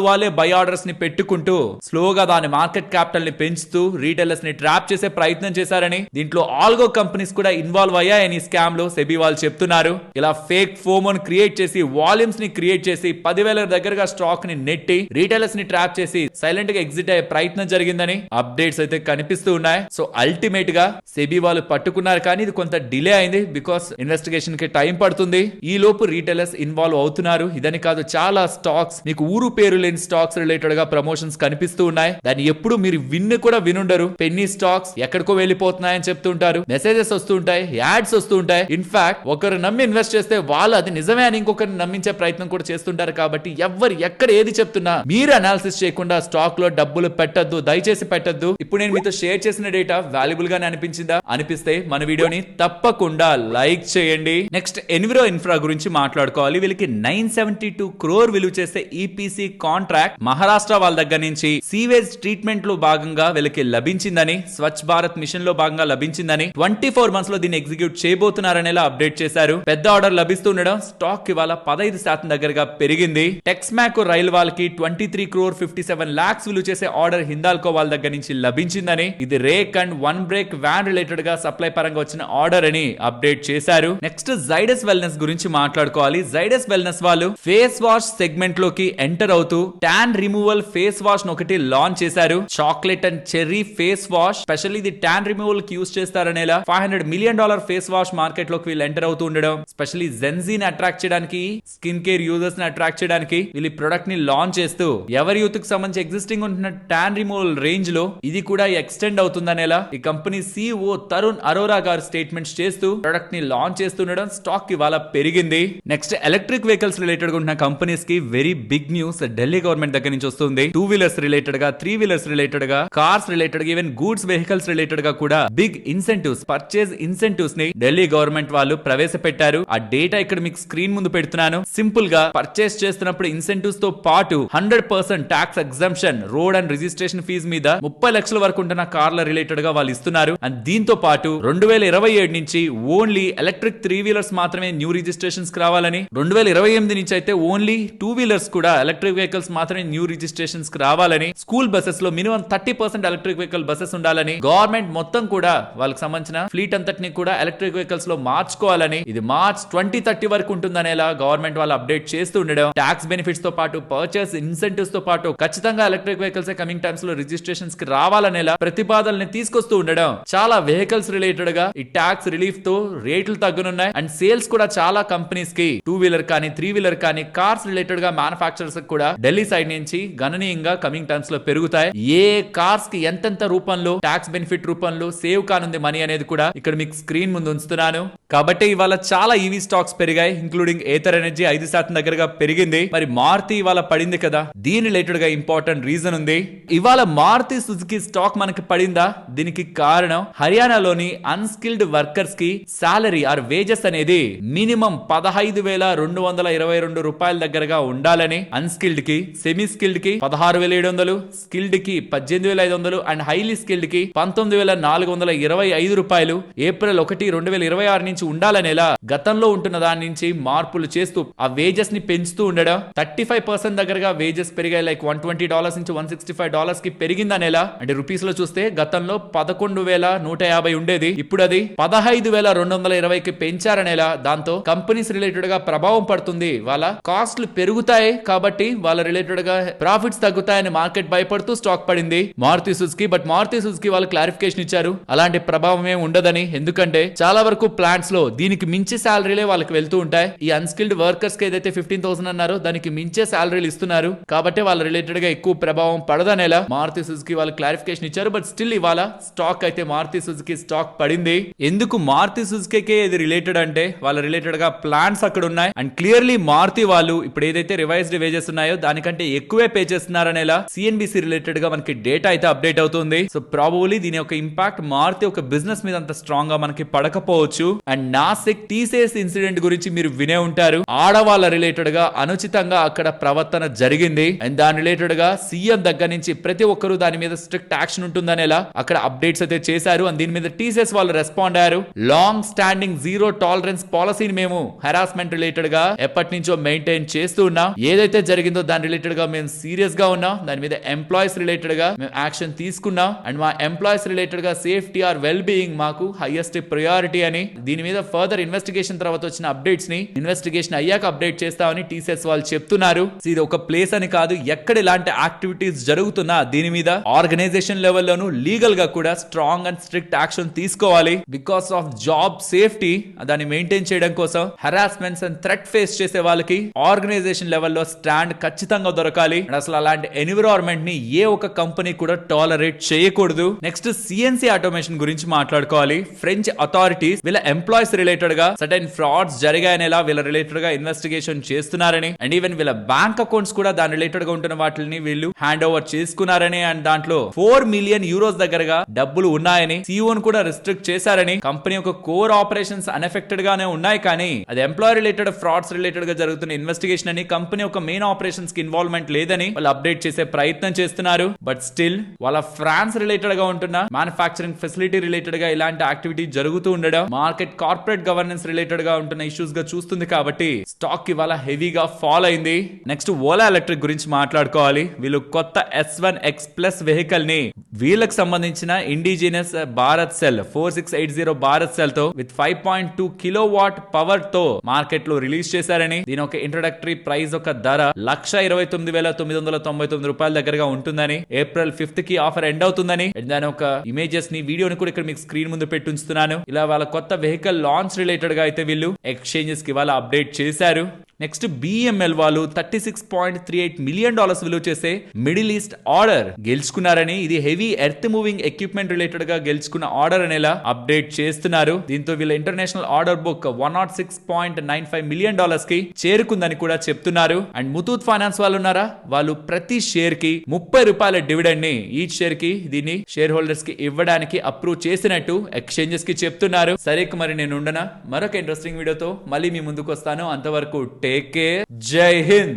వాళ్ళే బై ఆర్డర్స్ ని పెట్టుకుంటూ స్లోగా దాని మార్కెట్ క్యాపిటల్ ని పెంచుతూ రీటైలర్స్ ని ట్రాప్ చేసే ప్రయత్నం చేశారని, దీంట్లో ఆల్గో కంపెనీస్ కూడా ఇన్వాల్వ్ అయ్యాయని స్కామ్ లో సెబీ వాళ్ళు చెప్తున్నారు. ఇలా ఫేక్ ఫోమోన్ క్రియేట్ చేసి, వాల్యూమ్స్ ని క్రియేట్ చేసి 10,000 దగ్గరగా స్టాక్ ని నెట్టి రీటైలర్స్ ని ట్రాప్ చేసి సైలెంట్ గా ఎగ్జిట్ అయ్యే ప్రయత్నం జరిగిందని అప్డేట్స్ అయితే కనిపిస్తూ ఉన్నాయి. సో అల్టిమేట్ గా సెబీ వాళ్ళు పట్టుకున్నారు, కానీ ఇది కొంత డిలే అయింది బికాస్ ఇన్వెస్టిగేషన్ కి టైం పడుతుంది. ఈ లోపు రీటైలర్స్ ఇన్వాల్వ్ అవుతున్నారు. ఇదని కాదు, చాలా స్టాక్స్, మీకు ఊరు పేరు లేని స్టాక్స్ రిలేటెడ్ గా ప్రమోషన్స్ కనిపిస్తూ ఉన్నాయి. దాన్ని ఎప్పుడు మీరు కూడా వినుండరు. పెన్నీ స్టాక్స్ ఎక్కడికో వెళ్ళిపోతున్నాయని చెప్తుంటారు, మెసేజెస్ వస్తుంటాయి, యాడ్స్ వస్తుంటాయి. ఇన్ఫాక్ట్ ఒకరు నమ్మి ఇన్వెస్ట్ చేస్తే వాళ్ళు అది నిజమే అని ఇంకొకరిని నమ్మించే ప్రయత్నం కూడా చేస్తుంటారు. కాబట్టి ఎవరు ఎక్కడ ఏది చెప్తున్నా మీరు అనాలిసిస్ చేయకుండా స్టాక్ లో డబ్బులు పెట్టద్దు, దయచేసి పెట్టద్దు. ఇప్పుడు నేను మీతో షేర్ చేసిన డేటా వాల్యుబుల్ గానే అనిపించిందా? అనిపిస్తే మన వీడియోని తప్పకుండా లైక్ చేయండి. నెక్స్ట్ ఎన్విరో ఇన్ఫ్రా గురించి మాట్లాడుకోవాలి. వీళ్ళకి 972 crore విలువ చేసే ఈపీసీ కాంట్రాక్ట్ మహారాష్ట్ర వాళ్ళ దగ్గర నుంచి సీవేజ్ ట్రీట్మెంట్ లో భాగంగా వీళ్ళకి లభించిందని, స్వచ్ఛ భారత్ మిషన్ లో భాగంగా లభించిందని, 24 months లో దీన్ని ఎగ్జిక్యూట్ చేయబోతున్నారనేలా అప్డేట్ చేశారు. పెద్ద ఆర్డర్ లభిస్తుండడం స్టాక్ ఇవాళ 15% దగ్గరగా పెరిగింది. టెక్స్మాకో రైల్ వాళ్ళకి 23.57 crore విలువ చేసే ఆర్డర్ హిందాల్కో వాళ్ళ దగ్గర నుంచి లభించిందని, ఇది rake and one break van related గా సప్లై పరంగా వచ్చిన ఆర్డర్ అని అప్డేట్ చేశారు. నెక్స్ట్ జైడస్ వెల్నెస్ గురించి మాట్లాడుకోవాలి. జైడస్ వెల్నెస్ వాళ్ళు ఫేస్ వాష్ సెగ్మెంట్ లోకి ఎంటర్ అవుతూ టాన్ రిమూవల్ ఫేస్ వాష్ ఒకటి లాంచ్ చేశారు. Chocolate and cherry face wash, specially ఇది టాన్ రిమూవల్ కి యూస్ చేస్తారనేలా $500 million ఫేస్ వాష్ మార్కెట్ లోకి వీళ్ళు ఎంటర్ అవుతూ ఉండడం, స్పెషల్లీ జెన్జీ అట్రాక్ట్ చేయడానికి, స్కిన్ కేర్ యూజర్స్ ని అట్రాక్ట్ చేయడానికి వీళ్ళు ప్రొడక్ట్ ని లాంచ్ చేస్తూ ఎవరి యూత్ కి సంబంధించి ఎగ్జిస్టింగ్ ఉంటున్న టాన్ రిమూవల్ రేంజ్ లో ఇది కూడా ఎక్స్టెండ్ అవుతుందనేలా ఈ కంపెనీ సిఇఓ తరుణ్ అరోరా గారు స్టేట్మెంట్స్ చేస్తూ ప్రొడక్ట్ ని లాంచ్ చేస్తుండడం స్టాక్ ఇవాళ పెరిగింది. నెక్స్ట్ ఎలక్ట్రిక్ వెహికల్స్ రిలేటెడ్ గా ఉన్న కంపెనీస్ కి very big news Delhi government దగ్గర నుంచి వస్తుంది. 2 వీలర్స్ రిలేటెడ్ గా, 3 వీలర్స్ రిలేటెడ్ గా, కార్స్ రిలేటెడ్ గా, ఈవెన్ గూడ్స్ వెహికల్స్ రిలేటెడ్ గా కూడా బిగ్ ఇన్సెంటివ్స్, పర్చేజ్ ఇన్సెంటివ్స్ ని ఢిల్లీ గవర్నమెంట్ వాళ్ళు ప్రవేశపెట్టారు. ఆ డేటా ఇక్కడ మీకు స్క్రీన్ ముందు పెడుతున్నాను. సింపుల్ గా పర్చేస్ చేస్తున్నప్పుడు ఇన్సెంటివ్స్ తో పాటు 100% tax exemption, road and registration fee మీద 30 లక్షల వరకు ఉంటున్న కార్ల రిలేటెడ్ గా వాళ్ళు ఇస్తున్నారు. అండ్ దీంతో పాటు 2027 నుంచి ఓన్లీ ఎలక్ట్రిక్ 3 వీలర్స్ మాత్రమే న్యూ రిజిస్ట్రేషన్స్ రావాలని, 2028 నుంచి అయితే ఓన్లీ 2 వీలర్స్ కూడా ఎలక్ట్రిక్ వెహికల్స్ మాత్రమే న్యూ రిజిస్ట్రేషన్స్ రావాలని, స్కూల్ బస్సెస్ లో మినిమం 30% ఎలక్ట్రిక్ వెహికల్ బస్సెస్ ఉండాలని, గవర్నమెంట్ మొత్తం కూడా వాళ్ళకి సంబంధించిన ఫ్లీట్ అంతటిని కూడా ఎలక్ట్రిక్ వెహికల్స్ లో మార్చుకోవాలని, ఇది మార్చ్ 2030 వరకు ఉంటుందనేలా గవర్నమెంట్ వాళ్ళు అప్డేట్ చేస్తూ ఉండడం, ట్యాక్స్ బెనిఫిట్స్ తో పాటు పర్చేస్ ఇన్సెంటివ్స్ తో పాటు ఖచ్చితంగా ఎలక్ట్రిక్ వెహికల్స్ కమింగ్ టైమ్స్ లో రిజిస్ట్రేషన్స్ కి రావాలనేలా ప్రతిపాదనని తీసుకొస్తూ ఉండడం, చాలా వెహికల్స్ రిలేటెడ్ గా ఈ ట్యాక్స్ రిలీఫ్ తో రేట్లు తగ్గనున్నాయి అండ్ సేల్స్ కూడా చాలా కంపెనీస్ కి 2 వీలర్ కానీ 3 వీలర్ కానీ కార్స్ రిలేటెడ్ గా మ్యానుఫాక్చరర్స్ కూడా ఢిల్లీ సైడ్ నుంచి గణనీయంగా కమింగ్ టైమ్స్ లో పెరుగుతాయి. ఏ కార్స్ కి ఎంతెంత రూపంలో ట్యాక్స్ బెనిఫిట్ రూపంలో సేవ్ కానుంది మనీ అనేది కూడా ఇక్కడ మీకు స్క్రీన్ ముందు ఉంచుతున్నాను. కాబట్టి ఇవాళ చాలా ఈవీ స్టాక్స్ పెరిగాయి, ఇంక్లూడింగ్ ఏథర్ ఎనర్జీ 5% దగ్గరగా పెరిగింది. మరి మారుతి ఇవాళ పడింది కదా, దీని రిలేటెడ్ గా ఇంపార్టెంట్ రీజన్ ఉంది. ఇవాళ మారుతి సుజుకి స్టాక్ మనకి పడిందా? దీనికి కారణం హర్యానాలోని అన్స్కిల్డ్ వర్కర్స్ కి సాలరీ ఆర్ వేజెస్ అనేది మినిమం 15,222 రూపాయల దగ్గరగా ఉండాలని, అన్స్కిల్డ్ కి, సెమీ స్కిల్డ్ కి 16,700, స్కిల్డ్ కి 18,500 అండ్ హైలీ స్కిల్డ్ కి 19,425 రూపాయలు ఏప్రిల్ 1, 2026 నుంచి ఉండాలనేలా గతంలో ఉంటున్న దాని నుంచి మార్పులు చేస్తూ ఆ వేజెస్ ని పెంచుతూ ఉండడం. 35% దగ్గరగా వేజెస్ పెరిగాయి. లైక్ $120 నుంచి $165 కి పెరిగిందనేలా. అంటే రూపీస్ లో చూస్తే గతంలో 11,150 ఉండేది, ఇప్పుడు అది 15,220కి పెంచారనేలా. దాంతో కంపెనీస్ రిలేటెడ్ గా ప్రభావం పడుతుంది, వాళ్ళ కాస్ట్లు పెరుగుతాయి కాబట్టి వాళ్ళ రిలేటెడ్ గా ప్రాఫిట్స్ తగ్గుతాయని మార్కెట్ భయపడుతూ స్టాక్ పడింది Maruti Suzuki. But Maruti Suzuki వాళ్ళు క్లారిఫికేషన్ ఇచ్చారు, అలాంటి ప్రభావం ఏమి ఉండదని. ఎందుకంటే చాలా వరకు ప్లాంట్స్ లో దీనికి మించి శాలరీలే వాళ్ళకి వెళ్తూ ఉంటాయి. ఈ అన్స్కిల్డ్ వర్కర్స్ కి ఏదైతే 15,000 అన్నారో దానికి మించే శాలరీలు ఇస్తున్నారు కాబట్టి వాళ్ళ రిలేటెడ్ గా ఎక్కువ ప్రభావం పడదనేలా మారుతి సుజుకి వాళ్ళు క్లారిఫికేషన్ ఇచ్చారు. బట్ స్టిల్ ఇవాళ స్టాక్ అయితే మారుతి సుజుకి స్టాక్ పడింది. ఎందుకు మారుతి సుజుకి ఇది రిలేటెడ్ అంటే వాళ్ళ రిలేటెడ్ గా ప్లాన్స్ అక్కడ ఉన్నాయి అండ్ క్లియర్లీ మారుతి వాళ్ళు ఇప్పుడు ఏదైతే రివైజ్డ్ వేజెస్ ఉన్నాయో దానికంటే ఎక్కువే పే చేస్తున్నారనేలా సిఎన్బిసి రిలేటెడ్ గా మనకి డేటా అయితే అప్డేట్ అవుతుంది. సో ప్రాబబ్లీ దీని యొక్క ఇంపాక్ట్ మారుతి ఒక బిజినెస్ మీద అంత స్ట్రాంగ్ గా మనకి పడకపోవచ్చు. అండ్ నాసిక్ టీసీఎస్ ఇన్సిడెంట్ గురించి మీరు వినే ఉంటారు, ఆడవాళ్ళ రిలేటెడ్ గా అనుచితంగా అక్కడ ప్రవర్తన జరిగింది అండ్ దాని రిలేటెడ్ గా సీఎం దగ్గర నుంచి ప్రతి ఒక్కరు దాని మీద స్ట్రిక్ట్ యాక్షన్ ఉంటుందనేలా అక్కడ అప్డేట్స్ అయితే చేశారు. అండ్ దీని మీద టీసీఎస్ వాళ్ళు రెస్పాండ్ అయ్యారు. లాంగ్ స్టాండింగ్ జీరో టాలరెన్స్ పాలసీని మేము హెరాస్మెంట్ రిలేటెడ్ గా ఎప్పటి నుంచో మెయింటైన్ చేస్తూ ఉన్నాం. ఏదైతే జరిగిందో దాని రిలేటెడ్ గా మేము సీరియస్ గా ఉన్నాం. దాని మీద ఎంప్లాయీస్ రిలేటెడ్ గా మేము యాక్షన్ తీసుకున్నాం అండ్ మా ఎంప్లాయీస్ రిలేటెడ్ గా సేఫ్టీ ఆర్ వెల్ బీయింగ్ మాకు హైయెస్ట్ ప్రయారిటీ అని. దీని మీద ఫర్దర్ ఇన్వెస్టిగేషన్ తర్వాత వచ్చిన అప్డేట్స్ ని ఇన్వెస్టిగేషన్ అయ్యాక అప్డేట్ చేస్తామని టీసీఎస్ వాళ్ళు చెప్తున్నారు. ఇది ఒక ప్లేస్ అని కాదు, ఎక్కడ ఇలాంటి యాక్టివిటీస్ జరుగుతున్నా దీని మీద ఆర్గనైజేషన్ లెవెల్లోనూ లీగల్ గా కూడా స్ట్రాంగ్ అండ్ స్ట్రిక్ట్ యాక్షన్ తీసుకోవాలి. బికాస్ ఆఫ్ జాబ్ సేఫ్టీ దాన్ని మెయింటైన్ చేయడం కోసం హెరాస్మెంట్స్ అండ్ థ్రెట్ ఫేస్ చేసే వాళ్ళకి ఆర్గనైజేషన్ లెవెల్లో స్టాండ్ ఖచ్చితంగా దొరకాలి. అసలు అలాంటి ఎన్విరాన్మెంట్ ని ఏ ఒక కంపెనీ కూడా టాలరేట్ చేయకూడదు. నెక్స్ట్ సిఎన్సి ఆటోమేషన్ గురించి మాట్లాడుకోవాలి. ఫ్రెంచ్ అథారిటీస్ వీళ్ళ ఎంప్లాయీస్ రిలేటెడ్ గా సర్టెన్ ఫ్రాడ్స్ జరిగాయనేలా వీళ్ళ రిలేటెడ్ గా ఇన్వెస్టిగేషన్ చేస్తున్నారని అండ్ ఈవెన్ వీళ్ళ బ్యాంక్ అకౌంట్స్ కూడా దాని రిలేటెడ్ గా ఉంటున్న వాటిని వీళ్ళు హ్యాండ్ ఓవర్ చేసుకున్నారని అండ్ దాంట్లో 4 మిలియన్ యూరోస్ దగ్గరగా డబ్బులు ఉన్నాయని, సిఇఓ కూడా రిస్ట్రిక్ట్ చేశారని. కంపెనీ యొక్క కోర్ ఆపరేషన్స్ అన్ఎఫెక్టెడ్ గానే ఉన్నాయి కానీ అది ఎంప్లాయీ రిలేటెడ్ ఫ్రాడ్స్ రిలేటెడ్ గా జరుగుతున్న ఇన్వెస్టిగేషన్ అని, కంపెనీ యొక్క మెయిన్ ఆపరేషన్స్ కి ఇన్వాల్వ్మెంట్ లేదని వాళ్ళు అప్డేట్ చేసే ప్రయత్నం చేస్తున్నారు. బట్ స్టిల్ వాళ్ళ ఫ్రాన్స్ రిలేటెడ్ గా ఉంటున్న మ్యానుఫాక్చరింగ్ ఫెసిలిటీ రిలేటెడ్ గా ఇలాంటి యాక్టివిటీ జరుగుతూ ఉండడం మార్కెట్ కార్పొరేట్ గవర్నెన్స్ రిలేటెడ్ గా ఉంటున్న ఇష్యూస్ గా చూస్తుంది కాబట్టి స్టాక్ ఇవాళ హెవీగా ఫాల్ అయింది. నెక్స్ట్ ఓలా ఎలక్ట్రిక్ గురించి మాట్లాడుకోవాలి. వీళ్ళు కొత్త S1X ప్లస్ వెహికల్ ని వీళ్ళకి సంబంధించిన indigenous Bharat cell 4680 Bharat cell తో విత్ 5.2 కిలోవాట్ పవర్ తో మార్కెట్ లో రిలీజ్ చేశారని, దీని ఒక ఇంట్రొడక్టరీ ప్రైస్ ఒక ధర 129,999 రూపాయల దగ్గరగా ఉంటుందని, ఏప్రిల్ 5th కి ఆఫర్ ఎండ్ అవుతుందని దాని ఒక ఇమేజెస్ ని వీడియోని కూడా ఇక్కడ మీకు స్క్రీన్ ముందు పెట్టి ఉంచుతున్నాను. ఇలా వాళ్ళ కొత్త వెహికల్ లాంచ్ రిలేటెడ్ గా అయితే వీళ్ళు ఎక్స్చేంజెస్ కి వాళ్ళ అప్డేట్ చేశారు. నెక్స్ట్ BML వాళ్ళు $36.38 మిలియన్ విలువ చేసే మిడిల్ ఈస్ట్ ఆర్డర్ గెలుచుకున్నారని, ఇది heavy earth moving equipment related గా గెలుచుకున్న ఆర్డర్ అనేలా అప్డేట్ చేస్తున్నారు. దీంతో వీళ్ళ ఇంటర్నేషనల్ ఆర్డర్ బుక్ $106.95 మిలియన్ కి చేరుకుందని కూడా చెప్తున్నారు. అండ్ ముతూట్ ఫైనాన్స్ వాళ్ళు ఉన్నారా, వాళ్ళు ప్రతి షేర్ కి 30 రూపాయల డివిడెండ్ ని ఈచ్ షేర్ కి దీన్ని షేర్ హోల్డర్స్ కి ఇవ్వడానికి అప్రూవ్ చేసినట్టు ఎక్స్చేంజెస్ కి చెప్తున్నారు. సరే మరి నేను ఉండనా, మరొక ఇంట్రెస్టింగ్ వీడియోతో మళ్ళీ మీ ముందుకు వస్తాను. అంతవరకు టేక్ కేర్, జై హింద్.